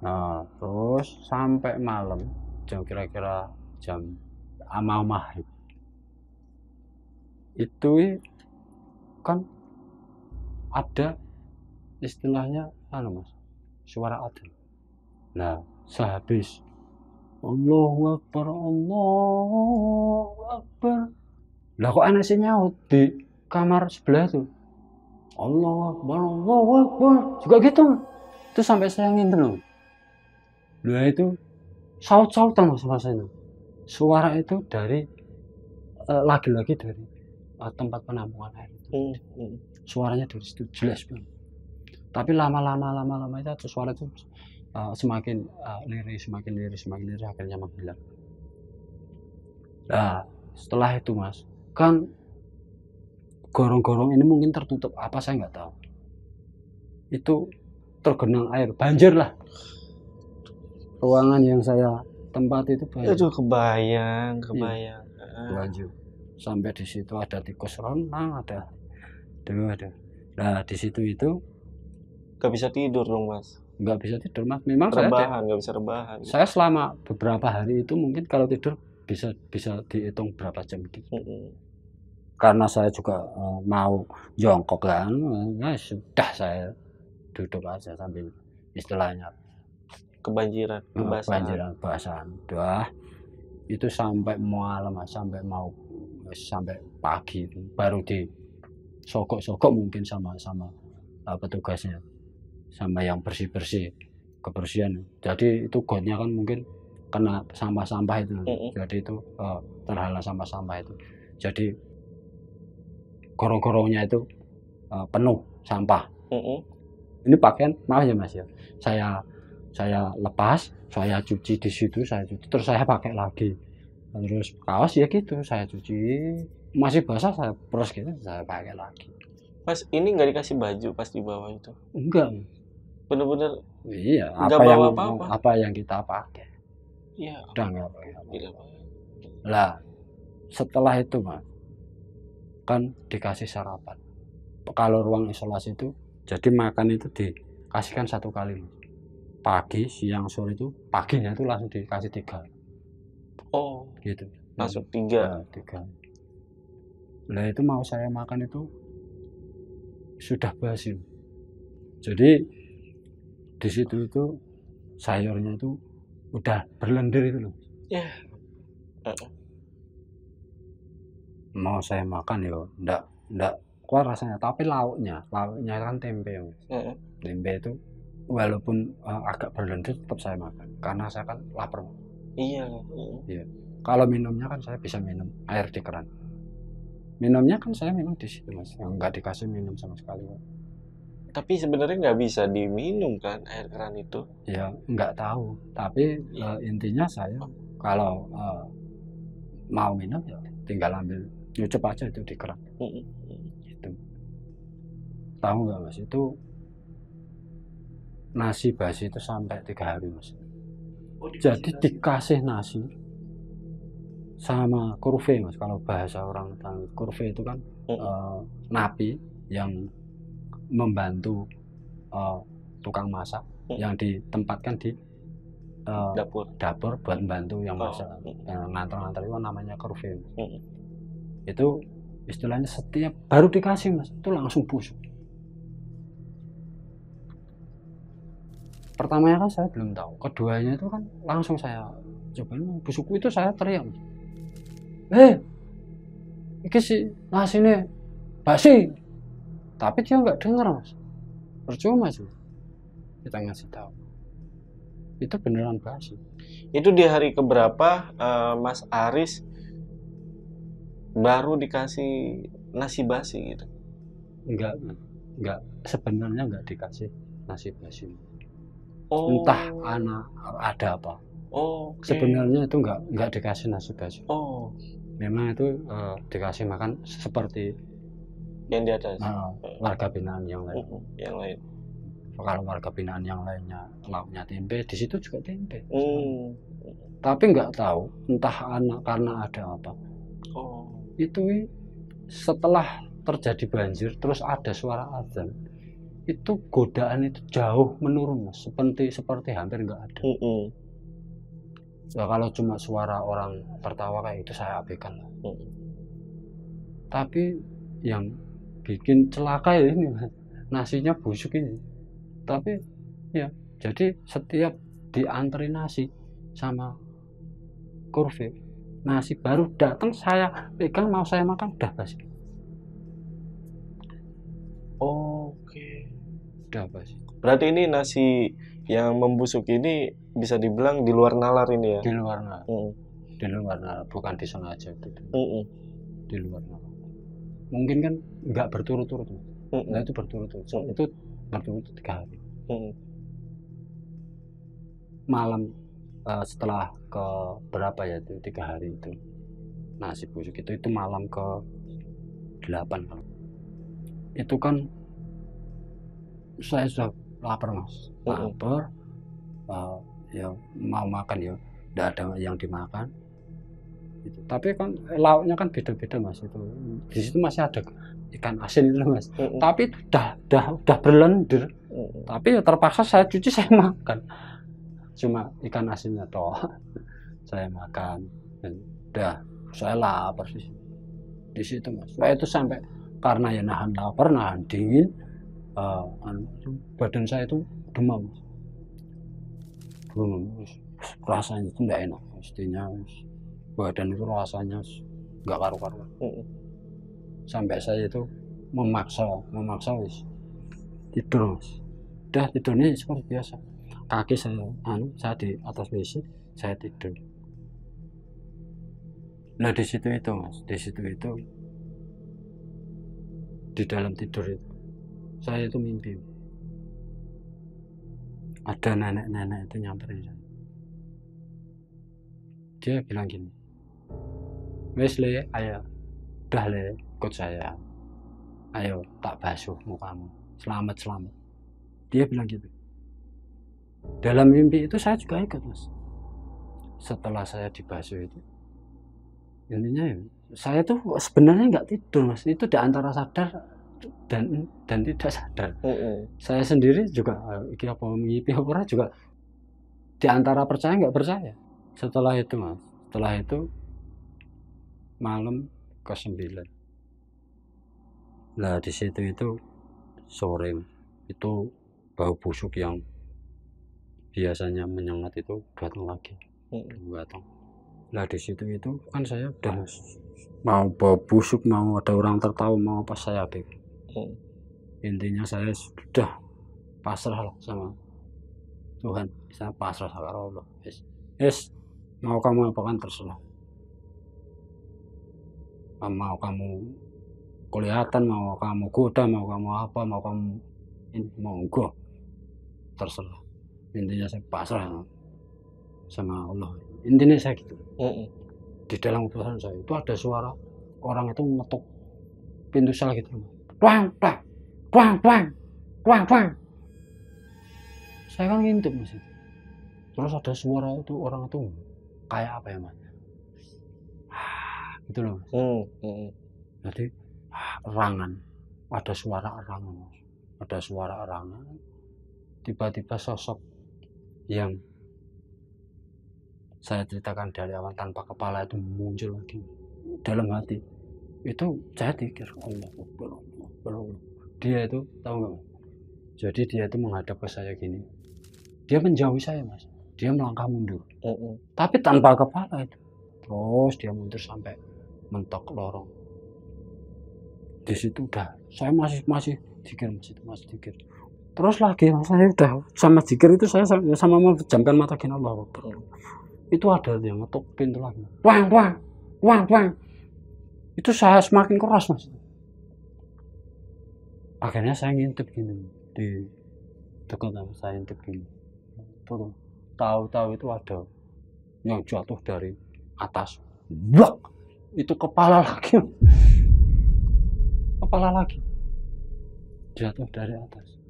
[SPEAKER 1] Nah, terus sampai malam kira-kira jam mau maghrib itu kan ada istilahnya Mas, suara adzan. Nah, sehabis Allahu Akbar, Allahu Akbar, lah kok anak sih nyaut di kamar sebelah tuh, Allahu Akbar, Allahu Akbar, juga gitu. Itu sampai saya ngintip loh. Lah itu saut-sautan Mas rasanya. Suara itu dari lagi-lagi dari tempat penampungan air. Suaranya dari situ jelas banget. Tapi lama-lama itu suara itu semakin lirih akhirnya menghilang. Nah, setelah itu Mas, kan gorong-gorong ini mungkin tertutup apa saya nggak tahu. Itu tergenang air, banjir lah. Ruangan yang saya tempati itu banjir.
[SPEAKER 2] Itu kebayang.
[SPEAKER 1] Banjir. Sampai di situ ada tikus renang, ada. Nah, di situ itu
[SPEAKER 2] nggak bisa tidur dong Mas.
[SPEAKER 1] Nggak bisa tidur Mas. Memang
[SPEAKER 2] nggak bisa rebahan.
[SPEAKER 1] Saya selama beberapa hari itu mungkin kalau tidur bisa dihitung berapa jam gitu. Karena saya juga mau jongkok kan, nah, sudah saya duduk aja sambil istilahnya
[SPEAKER 2] kebanjiran,
[SPEAKER 1] basahan. Udah itu sampai malam, sampai pagi itu baru disogok mungkin sama petugasnya, sama yang bersih kebersihan. Jadi itu gotnya kan mungkin kena sampah itu. Jadi itu terhalang sampah itu. Jadi gorong-gorongnya itu penuh sampah. Ini pakaian maaf ya Mas ya. Saya lepas, saya cuci di situ, terus saya pakai lagi. Terus kaos ya gitu, saya cuci, masih basah saya pros gitu, saya pakai lagi.
[SPEAKER 2] Mas, ini nggak dikasih baju pas di bawah itu?
[SPEAKER 1] Enggak.
[SPEAKER 2] Bener-bener.
[SPEAKER 1] Iya. Apa yang kita pakai?
[SPEAKER 2] Iya.
[SPEAKER 1] Udah nggak pakai. Lah, setelah itu Mas, kan dikasih sarapan. Kalau ruang isolasi itu, jadi makan itu dikasihkan 1 kali. Pagi, siang, sore itu, paginya itu langsung dikasih 3.
[SPEAKER 2] Oh,
[SPEAKER 1] gitu.
[SPEAKER 2] Langsung 3.
[SPEAKER 1] 3. Nah itu mau saya makan itu sudah basi. Jadi di situ itu sayurnya itu udah berlendir itu loh.
[SPEAKER 2] Ya.
[SPEAKER 1] Mau saya makan ya, enggak kuat rasanya. Tapi lauknya kan tempe. Tempe itu walaupun agak berlendir tetap saya makan karena saya kan lapar.
[SPEAKER 2] Iya.
[SPEAKER 1] Kalau minumnya kan saya bisa minum air di keran. Minumnya kan saya minum di situ Mas, yang nggak dikasih minum sama sekali.
[SPEAKER 2] Tapi sebenarnya nggak bisa diminum kan air keran itu?
[SPEAKER 1] Ya nggak tahu. Tapi intinya saya kalau mau minum ya tinggal ambil nyucup aja itu di keran. Gitu. Tahu nggak Mas, itu nasi basi itu sampai 3 hari mas.
[SPEAKER 2] Oh,
[SPEAKER 1] Jadi dikasih nasi sama kurve mas, kalau bahasa orang kurve itu kan napi yang membantu tukang masak yang ditempatkan di dapur buat membantu yang masak, yang ngantar-ngantar itu namanya kurve. Itu istilahnya setiap baru dikasih mas itu langsung busuk. Pertamanya kan saya belum tahu, keduanya itu kan langsung saya cobain busukku itu, saya teriak, ini sih nasinya basi, tapi dia nggak dengar mas, percuma sih kita ngasih tahu itu beneran basi.
[SPEAKER 2] Itu di hari keberapa Mas Aris baru dikasih nasi basi gitu?
[SPEAKER 1] Enggak, sebenarnya enggak dikasih nasi basi.
[SPEAKER 2] Entah
[SPEAKER 1] anak ada apa.
[SPEAKER 2] Okay.
[SPEAKER 1] Sebenarnya itu enggak dikasih nasi basi. Memang itu dikasih makan seperti
[SPEAKER 2] yang di atas.
[SPEAKER 1] Warga binaan yang lain.
[SPEAKER 2] Yang lain.
[SPEAKER 1] Kalau warga binaan yang lainnya lauknya tempe, di situ juga tempe. Tapi enggak tahu entah anak karena ada apa. Itu setelah terjadi banjir terus ada suara azan, itu godaan itu jauh menurun mas, seperti hampir nggak ada. Ya kalau cuma suara orang tertawa kayak itu saya abaikan lah. Tapi yang bikin celaka ya ini mas, nasinya busuk ini. Tapi ya jadi setiap diantri nasi sama kurve, nasi baru datang saya pegang mau saya makan udah basi. Udah basi.
[SPEAKER 2] Berarti ini nasi yang membusuk ini bisa dibilang di luar nalar ini ya?
[SPEAKER 1] Di luar nalar. Di luar nalar, bukan disengaja itu. Di luar nalar. Mungkin kan nggak berturut-turut. Nah itu berturut-turut. Itu berturut-turut 3 hari. Malam setelah ke berapa ya itu 3 hari itu nasi busuk itu malam ke 8 itu kan saya sudah lapar mas, lapar, ya mau makan ya tidak ada yang dimakan itu. Tapi kan lauknya kan beda-beda mas, itu di situ masih ada ikan asin itu mas, tapi itu udah berlendir, tapi ya terpaksa saya cuci saya makan, cuma ikan asinnya toh saya makan dan udah saya lapar di situ mas. Saya itu sampai karena ya nahan lapar nahan dingin, badan saya itu demam, rasanya itu tidak enak, mestinya badan itu rasanya nggak karu-karuan. Sampai saya itu memaksa tidur mas. Udah tidurnya seperti biasa, kaki saya di atas WC, saya tidur. Nah di situ itu mas, di dalam tidur itu saya itu mimpi ada nenek-nenek itu nyamperin saya. Dia bilang gini, wes le, ayo udah le, ikut saya, ayo tak basuh mukamu, selamat. Dia bilang gitu. Dalam mimpi itu saya juga ikut mas. Setelah saya dibasuh itu, intinya ya, saya tuh sebenarnya nggak tidur mas, itu di antara sadar dan tidak sadar. Saya sendiri juga iki apa mimpi apa juga di antara percaya nggak percaya. Setelah itu mas, malam ke-9, nah di situ itu sore itu bau busuk yang biasanya menyengat itu datang lagi. Nah di situ itu kan saya udah mau bau busuk, mau ada orang tertawa, mau apa saya pikir. Intinya saya sudah pasrah lah sama Tuhan, saya pasrah sama Allah. Yes, mau kamu apa kan terserah. Mau kamu kelihatan, mau kamu goda, mau kamu apa, mau kamu ini, monggo, terserah. Intinya saya pasrah sama Allah. Intinya saya gitu. Di dalam keputusan saya itu ada suara orang itu mengetuk pintu sel gitu. Twang. saya kan ngintip Mas. Terus ada suara itu, orang itu kayak apa ya Mas? Gitu loh Mas. Jadi erangan, ada suara erangan Mas. Ada suara erangan. Tiba-tiba sosok yang saya ceritakan dari awal tanpa kepala itu muncul lagi dalam hati. Itu saya pikir Allah, dia itu tahu nggak Mas? Jadi dia itu menghadap ke saya gini, dia menjauhi saya Mas, dia melangkah mundur, tapi tanpa kepala itu, terus dia mundur sampai mentok lorong. Di situ udah, saya masih zikir Mas, itu masih zikir. Terus lagi Mas, saya udah sama zikir itu saya sama memejamkan mata gini Allah Akbar. Itu ada yang ngetuk pintu lagi, wang. Itu saya semakin keras Mas. Akhirnya saya ngintip gini di dekat saya, ngintip gini. Tahu-tahu itu ada yang jatuh dari atas. Blok! Itu kepala lagi. Kepala lagi. Jatuh dari atas.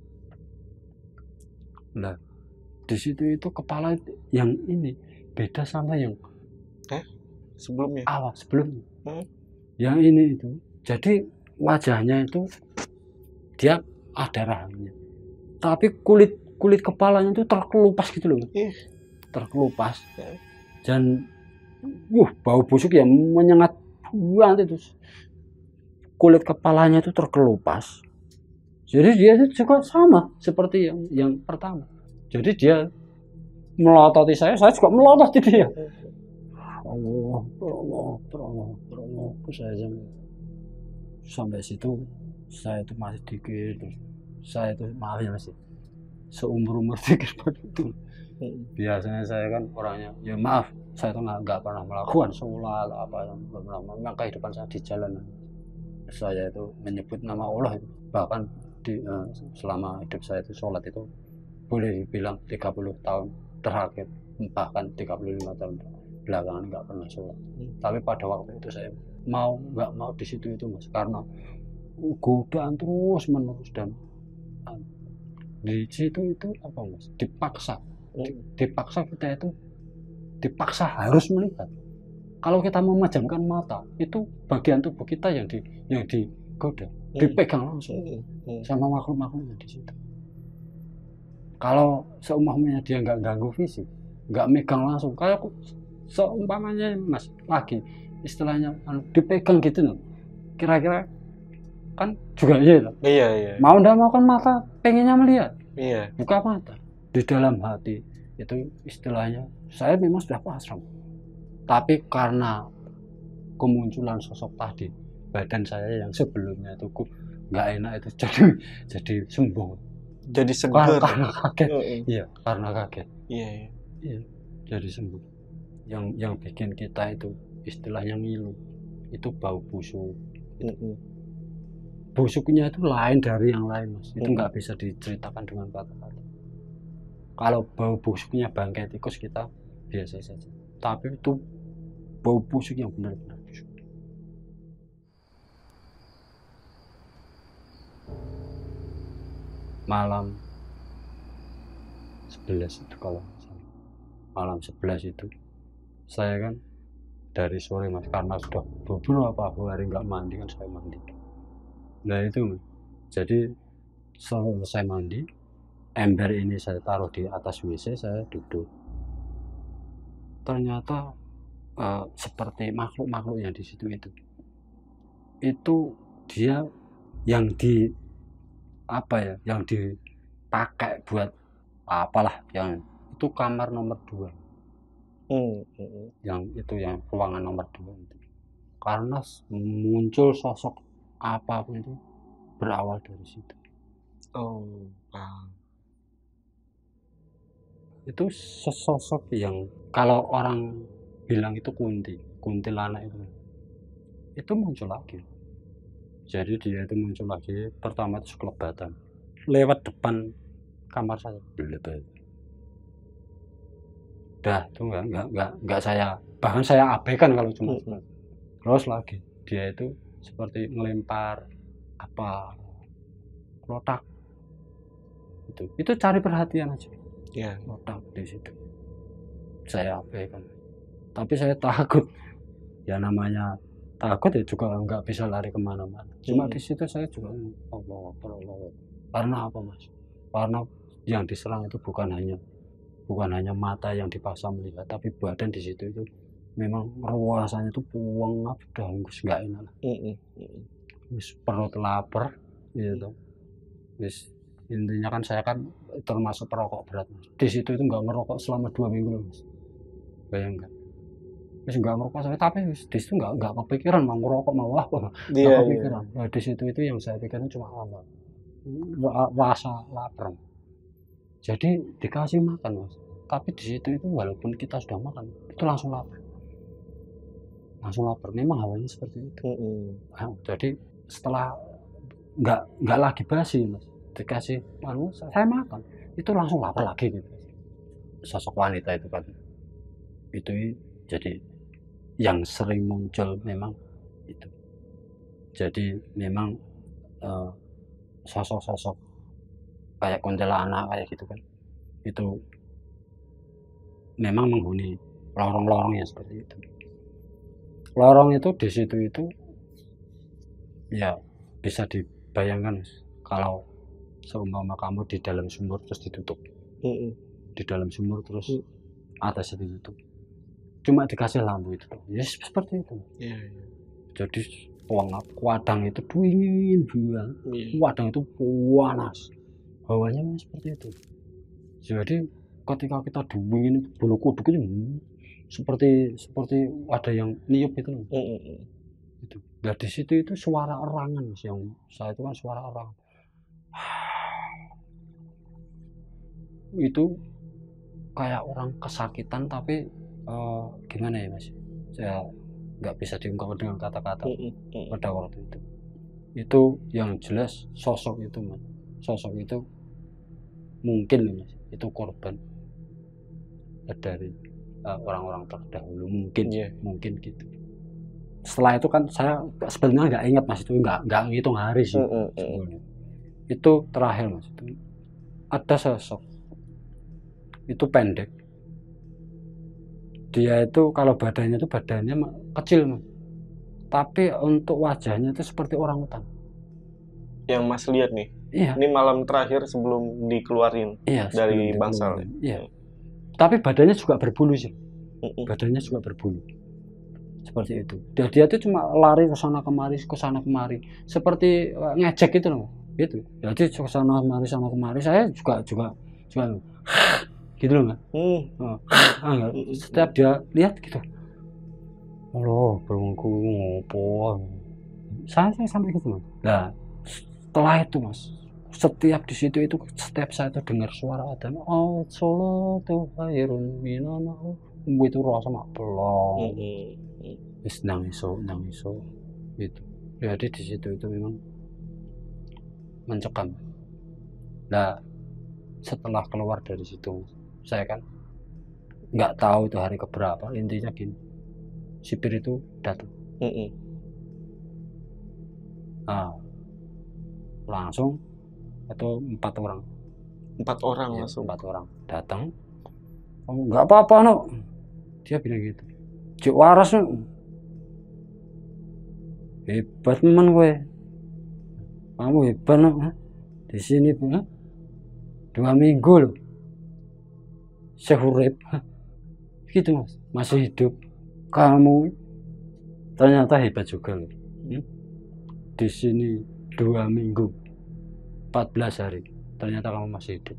[SPEAKER 1] Nah, di situ itu kepala yang ini beda sama yang
[SPEAKER 2] sebelumnya.
[SPEAKER 1] Awal sebelumnya. Yang ini itu. Jadi wajahnya itu dia ada rahangnya. Tapi kulit kepalanya itu terkelupas gitu loh. Terkelupas. Dan bau busuk yang menyengat banget itu. Kulit kepalanya itu terkelupas. Jadi dia itu juga sama seperti yang pertama. Jadi dia melototi saya juga melototi dia. Allah. Saya sampai situ saya itu masih dikir. Saya itu maaf ya Mas, seumur dikir begitu. Biasanya saya kan orangnya, ya maaf, saya tuh nggak pernah melakukan sholat apa, memang kehidupan saya di jalan. Saya itu menyebut nama Allah itu. Bahkan selama hidup saya itu sholat itu boleh dibilang 30 tahun terakhir, bahkan 35 tahun belakangan nggak pernah sholat. Tapi pada waktu itu saya nggak mau di situ itu Mas, karena godaan terus menerus, dan di situ itu apa Mas, dipaksa kita itu dipaksa harus melihat. Kalau kita memejamkan mata, itu bagian tubuh kita yang digoda, dipegang langsung sama makhluk-makhluk di situ. Kalau seumpamanya dia nggak ganggu fisik, nggak megang langsung, kayak seumpamanya Mas lagi istilahnya dipegang gitu loh, kira-kira kan juga iya. Mau ndak mau kan mata pengennya melihat, buka mata. Di dalam hati itu istilahnya saya memang sudah pasrah, tapi karena kemunculan sosok tadi, badan saya yang sebelumnya itu nggak enak itu jadi sembuh,
[SPEAKER 2] jadi segar
[SPEAKER 1] karena kaget. Karena kaget.
[SPEAKER 2] Iya,
[SPEAKER 1] jadi sembuh. Yang bikin kita itu istilahnya ngilu itu bau busuk. Busuknya itu lain dari yang lain Mas, itu nggak bisa diceritakan dengan kata-kata. Kalau bau busuknya bangkai tikus kita biasa saja, tapi itu bau busuk yang benar-benar busuk. Malam 11 itu, kalau malam 11 itu saya kan dari sore Mas, karena sudah beberapa hari nggak mandi kan, saya mandi. Nah itu, jadi selesai mandi, ember ini saya taruh di atas WC, saya duduk. Ternyata seperti makhluk-makhluk yang di situ itu dia yang yang dipakai buat apalah, yang itu kamar nomor 2. Yang ruangan nomor 2 itu. Karena muncul sosok apapun itu berawal dari situ. Itu sosok yang kalau orang bilang itu kuntilanak itu muncul lagi. Jadi dia itu muncul lagi, pertama itu sekelebatan lewat depan kamar saya. Dah itu nggak saya, bahkan saya abaikan kalau cuma terus lagi dia itu seperti melempar apa, kotak itu cari perhatian aja.
[SPEAKER 2] Iya.
[SPEAKER 1] Ledak di situ. Saya abaikan. Tapi saya takut. Ya namanya takut ya juga nggak bisa lari kemana-mana. Cuma di situ saya juga Allah. Karena apa mas? Karena yang diserang itu bukan hanya mata yang dipaksa melihat, tapi badan di situ itu memang ruasannya itu puang udah nggak enak. Wis perut lapar gitu. Wis intinya kan saya kan termasuk perokok berat mas. Di situ itu nggak ngerokok selama 2 minggu loh mas. Bayangkan. Wis nggak ngerokok saya, tapi di situ nggak kepikiran mau ngerokok mau apa. Nggak kepikiran. Nah, di situ itu yang saya pikirkan cuma apa? Rasa lapar. Jadi dikasih makan mas. Tapi di situ itu walaupun kita sudah makan itu langsung lapar. Memang hawanya seperti itu. Nah, jadi setelah nggak lagi basi mas, dikasih saya makan itu langsung lapar lagi gitu. Sosok wanita itu kan itu jadi yang sering muncul memang itu. Jadi memang sosok-sosok kayak kuntilanak kayak gitu kan itu memang menghuni lorong-lorong yang seperti itu. Lorong itu di situ itu ya bisa dibayangkan kalau seumpama kamu di dalam sumur terus ditutup. Di dalam sumur terus atasnya ditutup. Cuma dikasih lampu itu. Ya seperti itu. Jadi wadang itu dingin banget. Wadang itu panas. Hawanya seperti itu. Jadi ketika kita dingin itu bulu kuduk itu seperti ada yang niup itu. Itu. Dan di situ itu suara erangan yang saya itu kan suara erangan. Itu kayak orang kesakitan tapi gimana ya mas? Saya nggak bisa diungkapkan dengan kata-kata pada waktu itu. Itu yang jelas sosok itu mas. Sosok itu mungkin mas, itu korban dari orang-orang terdahulu mungkin gitu. Setelah itu kan saya sebenarnya nggak ingat mas, itu nggak ngitung hari sih sebelumnya. Itu terakhir mas, itu ada sosok itu pendek, dia itu kalau badannya kecil mas, tapi untuk wajahnya itu seperti orang hutan.
[SPEAKER 2] Yang mas lihat nih, ini malam terakhir sebelum dikeluarin dari bangsal.
[SPEAKER 1] Tapi badannya juga berbulu sih. Badannya juga berbulu. Seperti itu. Dan dia tuh cuma lari ke sana kemari, seperti ngejek gitu loh. Gitu. Jadi ke sana kemari, saya juga gitu loh, Mas. Setiap dia lihat gitu. Allah, bangku ngopo. Saya sampai gitu, Mas. Nah, setelah itu, Mas, setiap di situ itu setiap saya tuh dengar suara adzan sholatu khairun minan naum itu rasa mak pelong wis nangis gitu. Jadi di situ itu memang mencekam. Nah setelah keluar dari situ saya kan nggak tahu itu hari keberapa, intinya gini, sipir itu datang. Nah langsung atau 4 orang langsung 4 orang datang. Oh, nggak apa-apa no, dia bilang gitu. Cik waras no, hebat teman gue, kamu hebat no, di sini 2 minggu loh sehurip gitu mas, masih hidup, kamu ternyata hebat juga loh. Di sini 2 minggu 14 hari ternyata kamu masih hidup.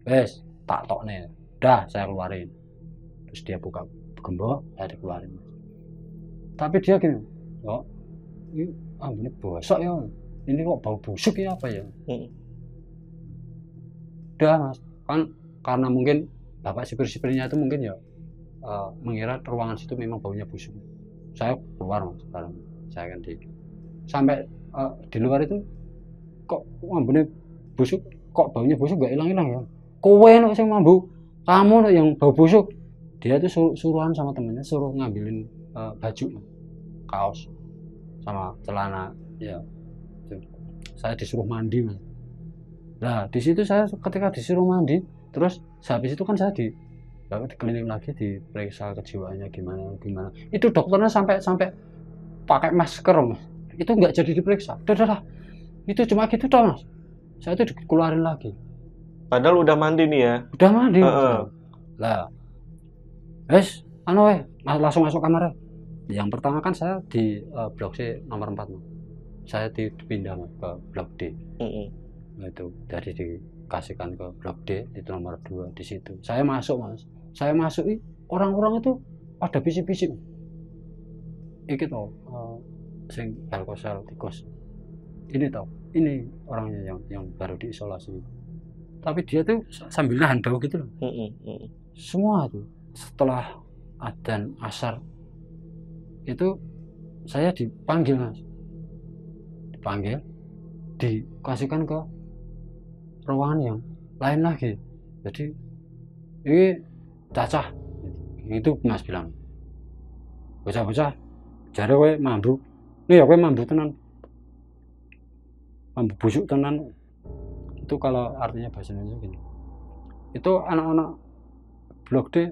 [SPEAKER 1] Wes tak tokne, dah saya keluarin. Terus dia buka gembok, saya dikeluarin. Tapi dia gini, oh ini bosok ya, ini kok bau busuk ya apa ya? Udah mas, kan karena mungkin bapak sipir-sipirnya itu mungkin ya mengira ruangan situ memang baunya busuk. Saya keluar mas, sekarang saya kan sampai di luar itu kok ambune busuk, kok baunya busuk gak hilang-hilang ya. Kowe nek sing mambu, kamu nek yang bau busuk. Dia tuh suruhan sama temennya, suruh ngambilin baju, kaos sama celana ya. Saya disuruh mandi mas. Nah di situ saya ketika disuruh mandi, terus habis itu kan saya dikeliling lagi, diperiksa kejiwaannya gimana. Itu dokternya sampai pakai masker Mas. Itu nggak jadi diperiksa. Udah, itu cuma gitu toh Mas. Saya itu dikeluarin lagi.
[SPEAKER 2] Padahal udah mandi nih ya.
[SPEAKER 1] Udah mandi Mas. Lah, langsung masuk kamar. Yang pertama kan saya di blok C nomor 4 Mas. Saya dipindah Mas, ke blok D. Nah, itu jadi dikasihkan ke blok D itu nomor 2 di situ. Saya masuk Mas. Saya masuk orang-orang itu pada bisik-bisik. Iki toh sing Alkosel tikus. Ini toh, ini orangnya yang baru diisolasi. Tapi dia tuh sambil nahan bau gitu loh. Semua tuh setelah adzan asar itu saya dipanggil Mas. Dipanggil, dikasihkan ke ruangan yang lain lagi. Jadi ini cacah. Itu Mas bilang. Bocah-bocah, jare kowe mambu. Nih ya kowe mambu tenan. Mambu busuk tenan. Itu kalau artinya bahasa Indonesia gini. Itu anak-anak blok D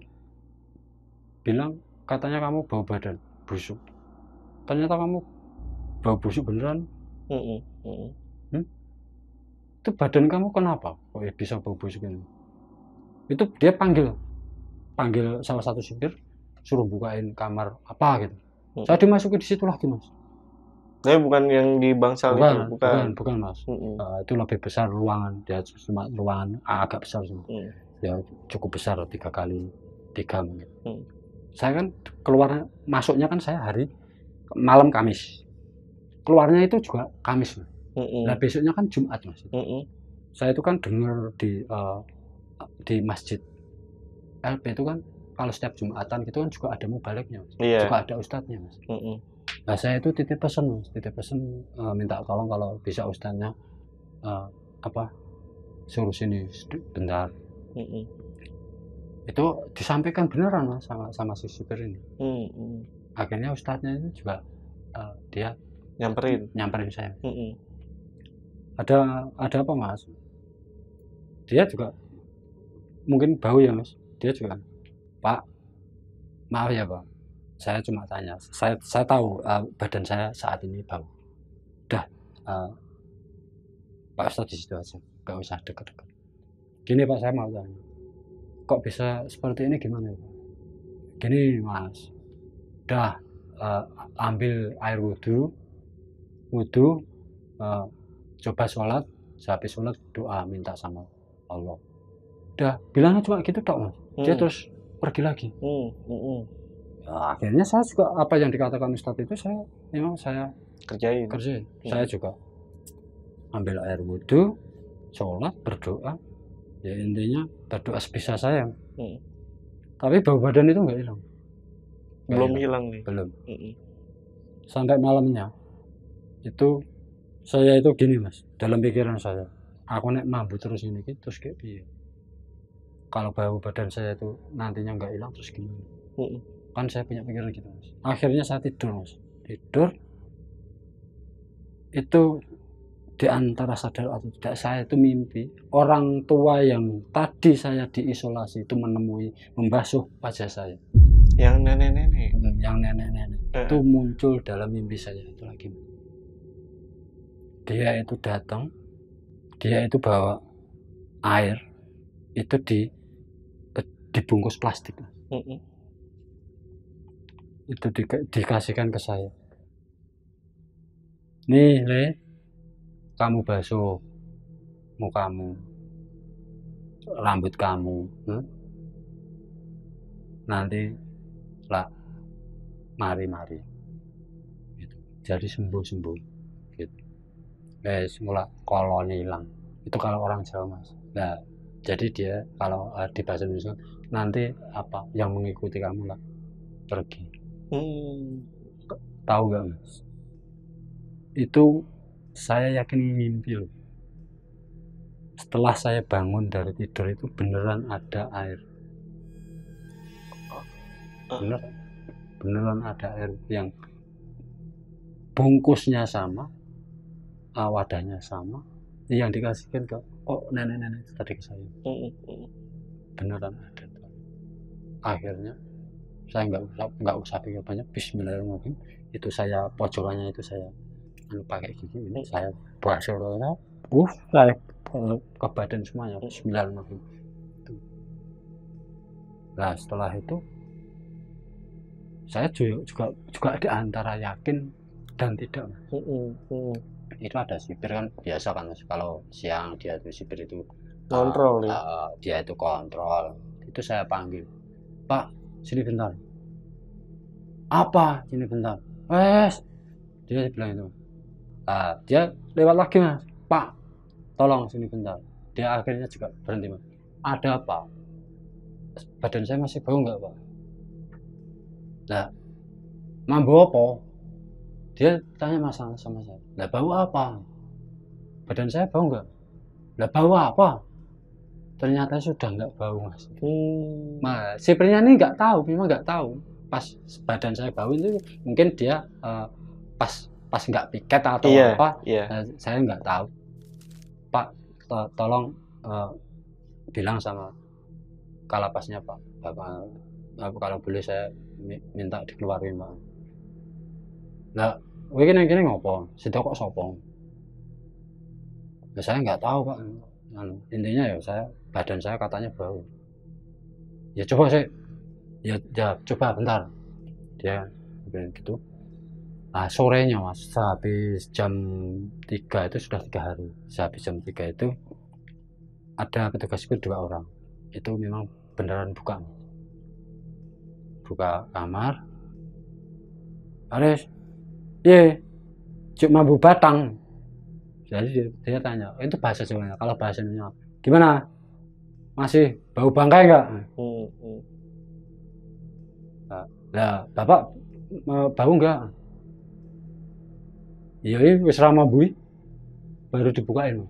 [SPEAKER 1] bilang katanya kamu bau badan busuk. Ternyata kamu bau busuk beneran. Itu badan kamu kenapa kok bisa bau busuk ini? Itu dia panggil salah satu supir, suruh bukain kamar apa gitu. Saya dimasuki di situ lagi Mas.
[SPEAKER 2] Tapi bukan yang di Bangsal itu,
[SPEAKER 1] bukan Mas. Itu lebih besar ruangan, dia cuma ruangan agak besar sih. Ya cukup besar 3 kali 3 mungkin. Saya kan keluar masuknya kan saya hari malam Kamis. Keluarnya itu juga Kamis. Nah besoknya kan Jumat Mas. Saya itu kan dengar di masjid LP itu kan kalau setiap Jumatan gitu kan juga ada mubaliknya Mas. Juga ada ustadznya Mas. Nah saya itu titip pesan minta tolong kalau bisa ustadznya suruh sini bentar. Itu disampaikan beneran Mas sama si supir ini. Akhirnya ustadznya itu juga dia nyamperin saya. Ada apa Mas? Dia juga mungkin bau ya Mas. Dia juga, Pak, maaf ya Pak, saya cuma tanya. Saya tahu badan saya saat ini bau. Udah, Pak Ustadz di situ aja, nggak usah deket-deket. Gini Pak, saya mau tanya, kok bisa seperti ini gimana Pak? Gini Mas, udah ambil air wudhu, coba sholat, habis sholat doa minta sama Allah. Udah, bilangnya cuma gitu tok Mas. Dia terus pergi lagi. Ya, akhirnya saya juga apa yang dikatakan Ustadz itu saya kerjain. Saya juga ambil air wudhu, sholat, berdoa. Ya intinya berdoa sebisa saya. Tapi bau badan itu nggak hilang.
[SPEAKER 2] Belum hilang nih.
[SPEAKER 1] Belum. Sampai malamnya itu saya itu gini Mas, dalam pikiran saya, aku nek mambu terus ini terus kayak piye? Kalau bau badan saya itu nantinya nggak hilang terus gimana? Kan saya punya pikiran gitu Mas. Akhirnya saya tidur Mas. Tidur itu di antara sadar atau tidak saya itu mimpi orang tua yang tadi saya diisolasi itu membasuh wajah saya.
[SPEAKER 2] Yang nenek-nenek.
[SPEAKER 1] Yang nenek-nenek itu muncul dalam mimpi saya itu lagi. Dia itu datang, dia itu bawa air itu dibungkus plastik. Itu dikasihkan ke saya. Nih Le, kamu basuh mukamu, rambut kamu, nanti lah mari gitu. Jadi sembuh gitu. Semula koloni hilang itu kalau orang Jawa Mas. Nah jadi dia kalau di bahasa Indonesia nanti apa yang mengikuti kamu lah pergi. Tahu nggak Mas? Itu saya yakin mimpi loh. Setelah saya bangun dari tidur itu beneran ada air. Beneran ada air yang bungkusnya sama, wadahnya sama, yang dikasihkan kok nenek-nenek itu tadi ke saya beneran ada. Akhirnya saya nggak usah pikir banyak, bismillahirrahmanirrahim, itu saya pojokannya itu saya pakai gigi ini, saya berhasil saya ke badan semuanya, bismillahirrahmanirrahim. Nah setelah itu saya juga di antara yakin dan tidak. Itu ada sipir kan, biasa kan kalau siang dia itu sipir itu
[SPEAKER 2] kontrol
[SPEAKER 1] dia itu kontrol. Itu saya panggil, Pak sini bentar. Apa sini bentar? Dia bilang itu. Dia lewat lagi mas, Pak tolong sini bentar. Dia akhirnya juga berhenti mas. Ada apa? Badan saya masih bau nggak Pak? Nah, mampu apa? Dia tanya masalah sama saya. Lah bau apa? Badan saya bau nggak? Lah bau apa? Ternyata sudah nggak bau mas. Nah, sipirnya ini nggak tahu, memang nggak tahu. Pas badan saya bau itu mungkin dia pas nggak piket atau apa. Nah, saya nggak tahu. Pak, tolong bilang sama kalapasnya Pak, Bapak, kalau boleh saya minta dikeluarin Pak. Nah, gini ngopo? Situ kok sopong? Ya, saya nggak tahu Pak. Intinya ya badan saya katanya bau. Ya coba sih, ya coba bentar. Dia bilang gitu. Nah sorenya mas, sehabis jam 3 itu sudah 3 hari. Sehabis jam 3 itu ada petugas sipir 2 orang. Itu memang beneran buka kamar. Aris, cuk mambu batang. Jadi dia tanya, itu bahasa Jawanya. Kalau bahasa Indonesia, gimana? Masih bau bangkai nggak? Nah, bapak bau nggak? Iya, wis ramah bui. Baru dibukain,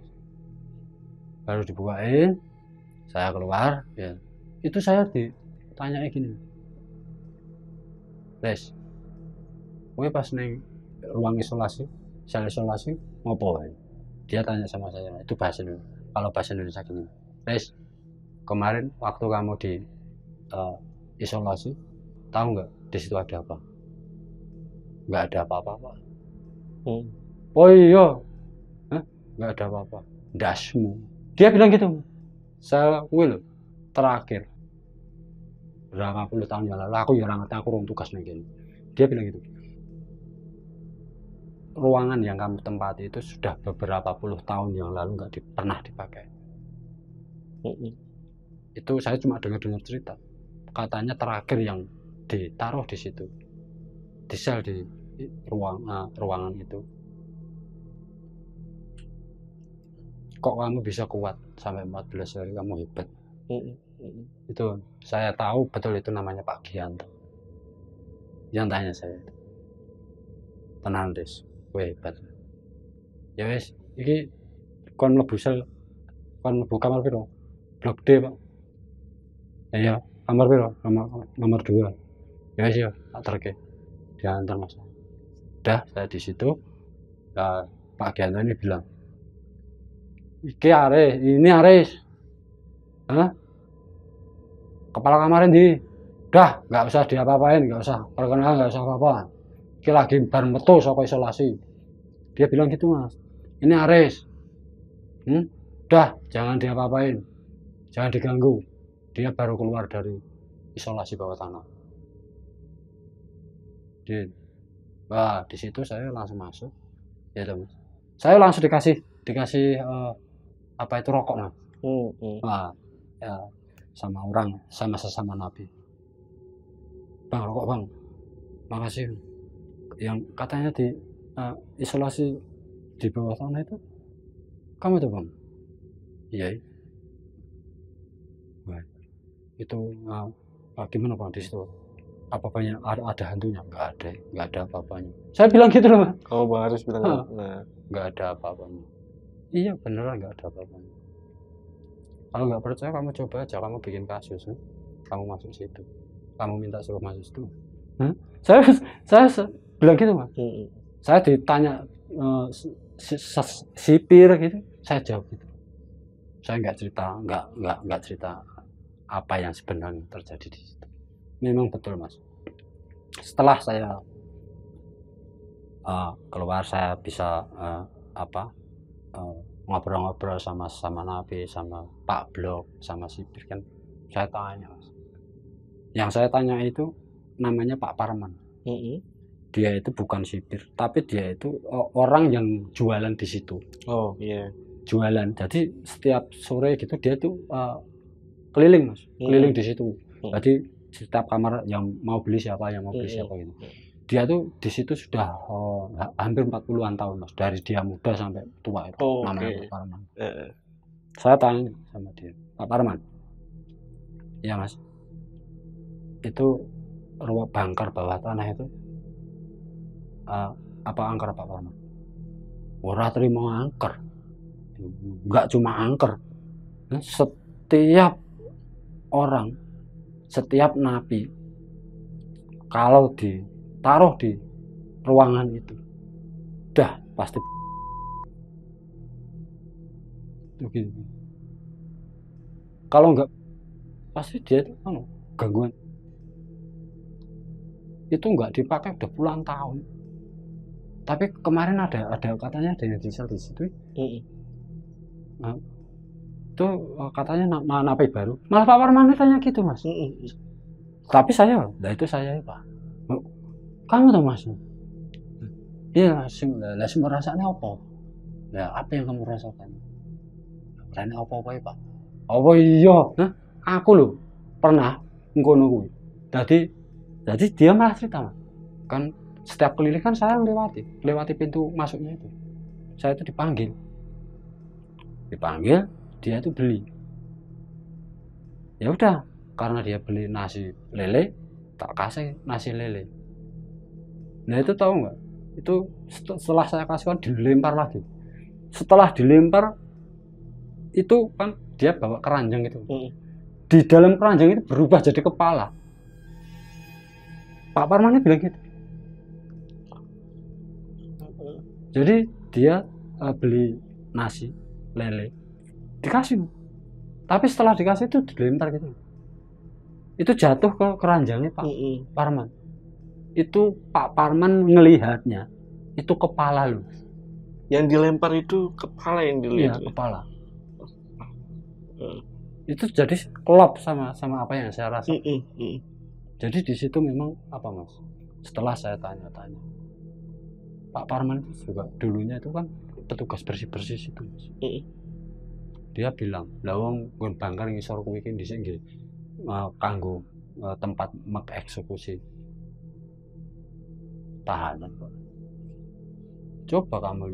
[SPEAKER 1] saya keluar, ya. Itu saya ditanya gini, Les, kowe pas neng ruang isolasi, sel isolasi, ngopo? Dia tanya sama saya, itu bahasa Indonesia. Kalau bahasa Indonesia gini, Les, kemarin waktu kamu di isolasi, tahu nggak di situ ada apa? Nggak ada apa-apa, Pak. Oh iya, nggak ada apa-apa. Dasmu. Dia bilang gitu. Saya loh, terakhir berapa puluh tahun yang lalu, aku ya ngerti, aku orang tugas nih gini. Dia bilang gitu. Ruangan yang kamu tempati itu sudah beberapa puluh tahun yang lalu nggak pernah dipakai. Itu saya cuma dengar cerita. Katanya terakhir yang ditaruh di situ, di sel di ruangan itu. Kok kamu bisa kuat sampai 14 hari, kamu hebat. Itu saya tahu betul, itu namanya Pak Gianto yang tanya saya. Tenang Des, kowe hebat. Ya wis, iki kon mlebu sel, kon mlebu kamar piro? Blok D Pak. Ya kamar piro? Nomor 2. Ya wis ya, tak terke. Diantar mas. Udah, saya di situ. Nah, Pak Gianto ini bilang, ini Aris. Hah? Kepala kamar ini, udah nggak usah diapa-apain, nggak usah perkenalan, nggak usah apa-apa. Ini lagi bar metu saka isolasi. Dia bilang gitu mas. Ini Aris, udah jangan diapa-apain, jangan diganggu. Dia baru keluar dari isolasi bawah tanah. Wah di situ saya langsung masuk, ya mas. Saya langsung dikasih apa itu rokok mas. Nah, ya. Sama orang, sama sesama nabi. Bang, rokok bang, makasih. Yang katanya di isolasi di bawah tanah itu, kamu tuh bang? Iya. Nah, itu gimana bang di situ? Apa banyak ada hantunya? Nggak ada apa-apanya. Saya bilang gitu loh.
[SPEAKER 2] Oh bang Aris bilang
[SPEAKER 1] nggak ada apa-apanya. Iya beneran nggak ada apa-apanya. Kalau nggak percaya kamu coba aja, kamu bikin kasus, kamu masuk situ, kamu minta suruh masuk situ. Saya bilang gitu mas. Saya ditanya sipir gitu, Saya jawab gitu. Saya nggak cerita apa yang sebenarnya terjadi di situ. Memang betul Mas. Setelah saya keluar, saya bisa ngobrol-ngobrol sama Nabi, sama Pak Blok, sama Sipir kan. Saya tanya Mas. Yang saya tanya itu namanya Pak Parman. Dia itu bukan sipir, tapi dia itu orang yang jualan di situ.
[SPEAKER 2] Oh iya.
[SPEAKER 1] Jualan. Jadi setiap sore gitu dia tuh keliling Mas, keliling di situ. Jadi setiap kamar yang mau beli siapa gitu. Dia tuh di situ sudah hampir 40-an tahun Mas, dari dia muda sampai tua itu. Namanya Pak Parman. Saya tanya sama dia, Pak Parman, ya Mas, itu ruang bangkar bawah tanah itu apa angker Pak Parman? Ora terima angker, nggak cuma angker, setiap orang, setiap napi kalau ditaruh di ruangan itu dah pasti begini. Kalau enggak pasti dia itu gangguan. Itu enggak dipakai udah puluhan tahun. Tapi kemarin ada katanya ada yang diesel di situ. Nah, itu katanya napi baru. Malah Pak Parman tanya gitu Mas. Tapi saya, itu saya Pak. Kamu tuh Mas. Iya, lah rasanya apa? Ya apa yang kamu rasakan? Rasanya apa ya Pak? Apa iya? Nah, aku loh pernah ngono kuwi. Jadi dia malah cerita Mas. Kan setiap keliling kan saya lewati pintu masuknya itu. Saya itu dipanggil, dia itu beli. Ya udah, karena dia beli nasi lele, tak kasih nasi lele. Nah itu tahu nggak? Itu setelah saya kasihkan dilempar lagi. Setelah dilempar itu kan dia bawa keranjang itu. Di dalam keranjang itu berubah jadi kepala. Pak Parman bilang gitu. Jadi dia beli nasi lele, dikasih, tapi setelah dikasih itu dilempar gitu. Itu jatuh ke keranjangnya Pak Parman. Itu Pak Parman ngelihatnya itu kepala loh.
[SPEAKER 2] Yang dilempar itu kepala yang dilihat.
[SPEAKER 1] Iya, kepala. Itu jadi klop sama apa yang saya rasa. Jadi di situ memang apa Mas? Setelah saya tanya-tanya, Pak Parman itu juga dulunya itu kan petugas bersih-bersih situ Mas. Dia bilang, "Lah wong nggon bangkar ngisor kuwi iki dhisik nggih kanggo tempat mengeksekusi tahanan Pak. Coba kamu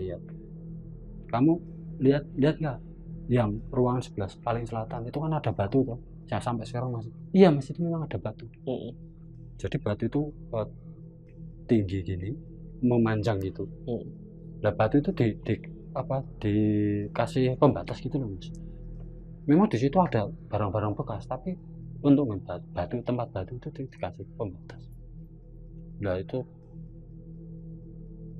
[SPEAKER 1] lihat nggak yang ruangan sebelah paling selatan itu kan ada batu tuh, yang sampai sekarang masih. Iya Mas, itu memang ada batu. Jadi batu itu tinggi gini, memanjang gitu. Nah batu itu dikasih pembatas gitu loh Mas. Memang di situ ada barang-barang bekas, tapi untuk tempat batu itu dikasih pembatas. Nah itu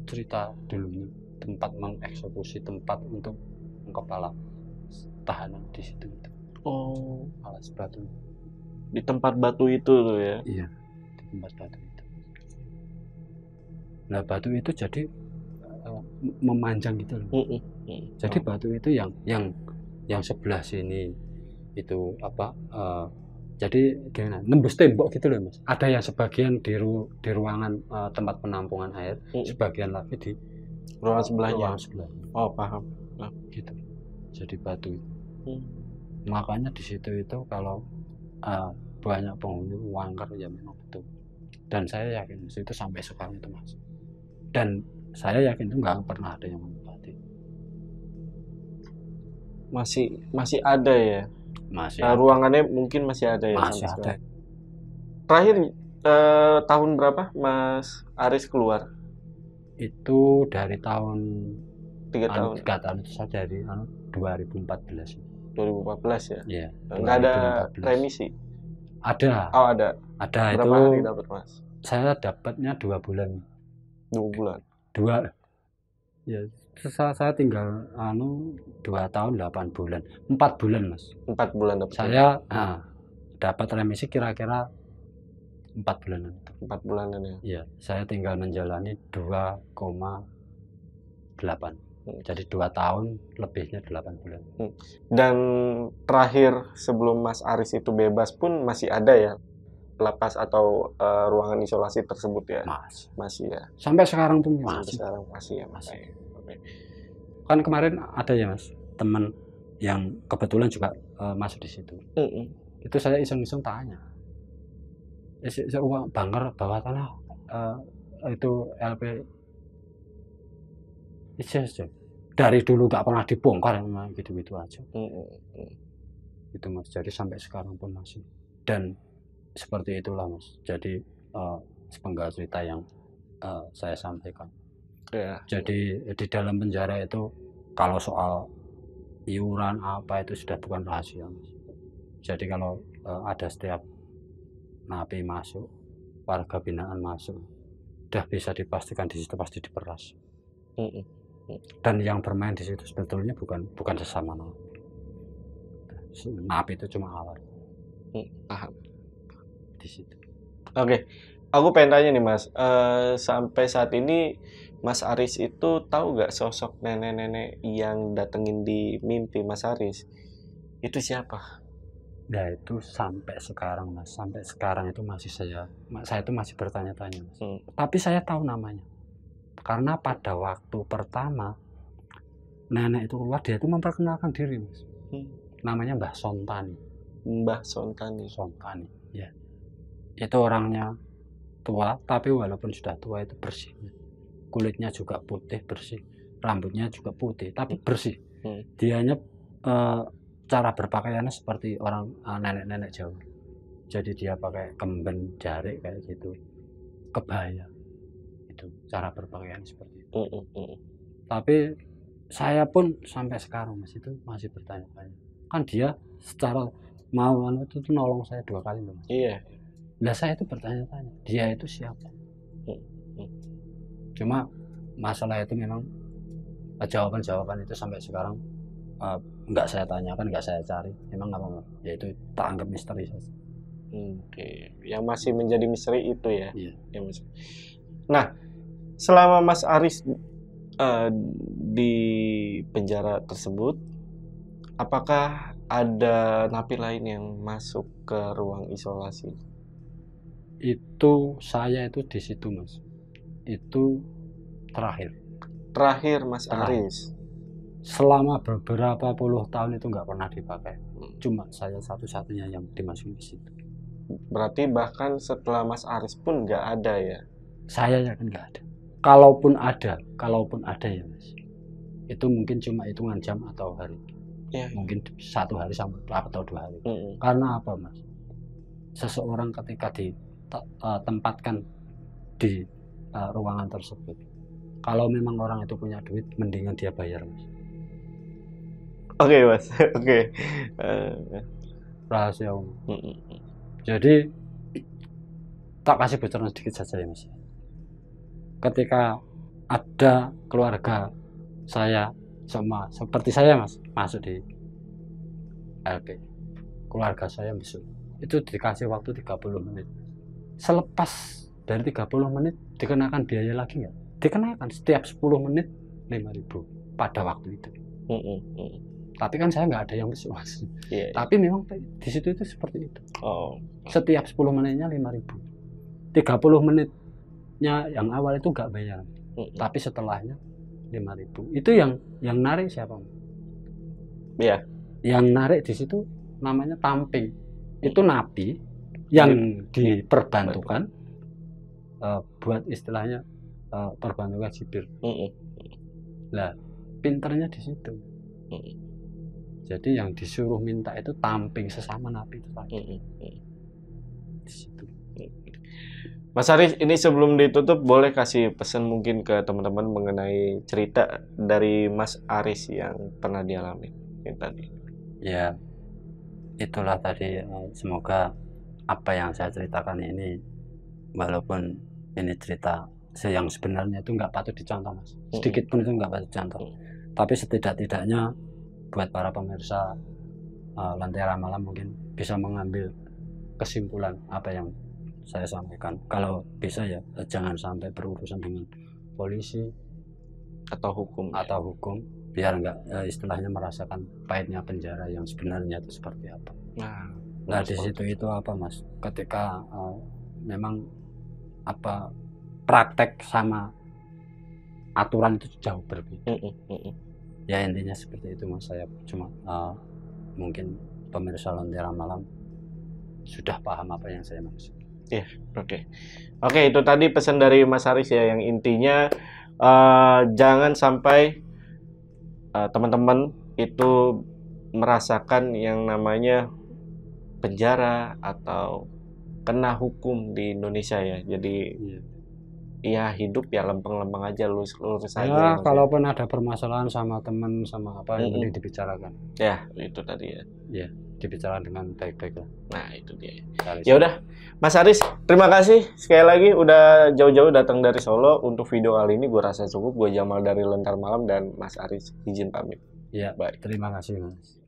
[SPEAKER 1] cerita dulunya tempat mengeksekusi, tempat untuk kepala tahanan di situ. Alas batu.
[SPEAKER 2] Di tempat batu itu tuh ya?
[SPEAKER 1] Iya, di tempat batu itu. Nah batu itu jadi memanjang gitu loh. Jadi batu itu yang sebelah sini itu jadi gimana, nembus tembok gitu loh Mas. Ada yang sebagian di ruangan tempat penampungan air, sebagian lagi di
[SPEAKER 2] ruangan sebelahnya. Oh paham.
[SPEAKER 1] Gitu. Jadi batu itu. Makanya di situ itu kalau banyak penghuni wangkar ya memang betul. Dan saya yakin itu sampai sekarang itu Mas. Dan saya yakin itu nggak pernah ada yang menempati.
[SPEAKER 2] Masih ada ya?
[SPEAKER 1] Masih
[SPEAKER 2] ruangannya mungkin masih ada ya?
[SPEAKER 1] Masih ada.
[SPEAKER 2] Terakhir tahun berapa Mas Aris keluar?
[SPEAKER 1] Itu dari tahun
[SPEAKER 2] 3
[SPEAKER 1] tahun itu saja, dari 2014.
[SPEAKER 2] 2014 ya?
[SPEAKER 1] Iya.
[SPEAKER 2] Nggak ada remisi?
[SPEAKER 1] Ada.
[SPEAKER 2] Oh ada.
[SPEAKER 1] Ada.
[SPEAKER 2] Berapa
[SPEAKER 1] itu
[SPEAKER 2] hari dapat Mas?
[SPEAKER 1] Saya dapatnya 2 bulan.
[SPEAKER 2] 2 bulan?
[SPEAKER 1] 2 Ya, saya tinggal 2 tahun 8 bulan, 4 bulan Mas.
[SPEAKER 2] 4 bulan dapat.
[SPEAKER 1] Saya dapat remisi kira-kira 4 bulanan.
[SPEAKER 2] 4 bulanan ya.
[SPEAKER 1] Iya, saya tinggal menjalani 2,8. Jadi 2 tahun lebihnya 8 bulan.
[SPEAKER 2] Dan terakhir sebelum Mas Aris itu bebas pun masih ada ya lapas atau ruangan isolasi tersebut ya? Masih ya.
[SPEAKER 1] Sampai sekarang pun
[SPEAKER 2] Sampai
[SPEAKER 1] masih.
[SPEAKER 2] sekarang masih ya Mas.
[SPEAKER 1] Masih.
[SPEAKER 2] Oke.
[SPEAKER 1] Kan kemarin ada ya Mas, teman yang kebetulan juga masuk di situ. Itu saya iseng-iseng tanya. Uang bangker bawah tanah itu LP aja. Dari dulu nggak pernah dibongkar gitu-gitu aja. Itu Mas. Jadi sampai sekarang pun masih. Dan seperti itulah Mas. Jadi sepenggal cerita yang saya sampaikan.
[SPEAKER 2] Ya.
[SPEAKER 1] Jadi di dalam penjara itu kalau soal iuran apa itu sudah bukan rahasia Mas. Jadi kalau ada setiap napi masuk, warga binaan masuk, udah bisa dipastikan di situ pasti diperas. Dan yang bermain di situ sebetulnya bukan sesama napi. Napi itu cuma alat.
[SPEAKER 2] Paham.
[SPEAKER 1] Di situ.
[SPEAKER 2] Oke, aku pengen tanya nih Mas, sampai saat ini Mas Aris itu tahu nggak sosok nenek-nenek yang datengin di mimpi Mas Aris? Itu siapa?
[SPEAKER 1] Nah itu sampai sekarang Mas, sampai sekarang itu masih saya itu masih bertanya-tanya Mas. Tapi saya tahu namanya. Karena pada waktu pertama nenek itu keluar, dia itu memperkenalkan diri Mas. Namanya Mbah Sontani.
[SPEAKER 2] Mbah Sontani.
[SPEAKER 1] Sontani, ya. Itu orangnya tua, tapi walaupun sudah tua itu bersih. Kulitnya juga putih, bersih. Rambutnya juga putih, tapi bersih. Dianya cara berpakaiannya seperti orang nenek-nenek Jawa. Jadi dia pakai kemben jarik kayak gitu, kebaya. Itu cara berpakaian seperti itu. Tapi saya pun sampai sekarang Mas itu masih bertanya-tanya. Kan dia secara mau itu nolong saya 2 kali loh Mas.
[SPEAKER 2] Iya.
[SPEAKER 1] Nah saya itu bertanya-tanya, dia itu siapa? Cuma masalah itu memang jawaban-jawaban itu sampai sekarang nggak saya tanyakan, nggak saya cari. Memang nggak mau, ya itu tak anggap misteri saja.
[SPEAKER 2] Oke, yang masih menjadi misteri itu ya.
[SPEAKER 1] Iya.
[SPEAKER 2] Nah, selama Mas Aris di penjara tersebut, apakah ada napi lain yang masuk ke ruang isolasi?
[SPEAKER 1] Itu saya itu di situ Mas. Itu terakhir
[SPEAKER 2] Mas Aris.
[SPEAKER 1] Selama beberapa puluh tahun itu nggak pernah dipakai. Cuma saya satu-satunya yang dimasukin di situ.
[SPEAKER 2] Berarti bahkan setelah Mas Aris pun nggak ada ya?
[SPEAKER 1] Saya yakin nggak ada. Kalaupun ada ya Mas, itu mungkin cuma hitungan jam atau hari.
[SPEAKER 2] Ya.
[SPEAKER 1] Mungkin 1 hari sampai atau 2 hari. Karena apa Mas? Seseorang ketika ditempatkan di ruangan tersebut, kalau memang orang itu punya duit, mendingan dia bayar Mas.
[SPEAKER 2] Oke Mas, oke.
[SPEAKER 1] Rahasia umum. Jadi tak kasih bocoran sedikit saja ya Mas. Ketika ada keluarga saya sama seperti saya Mas masuk di LP, keluarga saya masuk, itu dikasih waktu 30 menit. Selepas dari 30 menit dikenakan biaya lagi nggak? Dikenakan setiap 10 menit 5.000 pada waktu itu. Tapi kan saya nggak ada yang besok Mas.
[SPEAKER 2] Yeah.
[SPEAKER 1] Tapi memang di situ itu seperti itu. Setiap 10 menitnya 5.000. 30 menitnya yang awal itu nggak bayar. Tapi setelahnya 5.000. Itu yang narik siapa?
[SPEAKER 2] Iya.
[SPEAKER 1] Yang narik di situ namanya tamping. Itu napi yang diperbantukan buat istilahnya perbantukan sipir. Lah, pinternya di situ. Jadi yang disuruh minta itu tamping sesama napi itu tadi. Di situ.
[SPEAKER 2] Mas Aris, ini sebelum ditutup boleh kasih pesan mungkin ke teman-teman mengenai cerita dari Mas Aris yang pernah dialami tadi.
[SPEAKER 1] Ya, itulah tadi. Semoga apa yang saya ceritakan ini, walaupun ini cerita yang sebenarnya itu nggak patut dicontoh, Mas. Sedikit pun itu nggak patut dicontoh. Tapi setidak-tidaknya buat para pemirsa Lentera Malam mungkin bisa mengambil kesimpulan apa yang saya sampaikan. Kalau bisa ya jangan sampai berurusan dengan polisi
[SPEAKER 2] atau hukum
[SPEAKER 1] biar nggak istilahnya merasakan pahitnya penjara yang sebenarnya itu seperti apa. Nah di situ itu apa, Mas, ketika memang apa praktek sama aturan itu jauh berbeda. Ya intinya seperti itu, Mas. Saya cuma mungkin pemirsa Lentera Malam sudah paham apa yang saya maksud.
[SPEAKER 2] Oke, itu tadi pesan dari Mas Haris ya, yang intinya jangan sampai teman-teman itu merasakan yang namanya penjara atau kena hukum di Indonesia ya. Jadi ya hidup ya lempeng-lempeng aja, lurus aja.
[SPEAKER 1] Ya, kalaupun ada permasalahan sama teman sama apa yang penting dibicarakan.
[SPEAKER 2] Ya, itu tadi ya.
[SPEAKER 1] Ya, dibicarakan dengan baik-baik lah.
[SPEAKER 2] Nah, itu dia. Ya udah, Mas Haris, terima kasih sekali lagi udah jauh-jauh datang dari Solo untuk video kali ini. Gue rasa cukup. Gue Jamal dari Lentera Malam dan Mas Haris izin pamit.
[SPEAKER 1] Ya, baik. Terima kasih, Mas.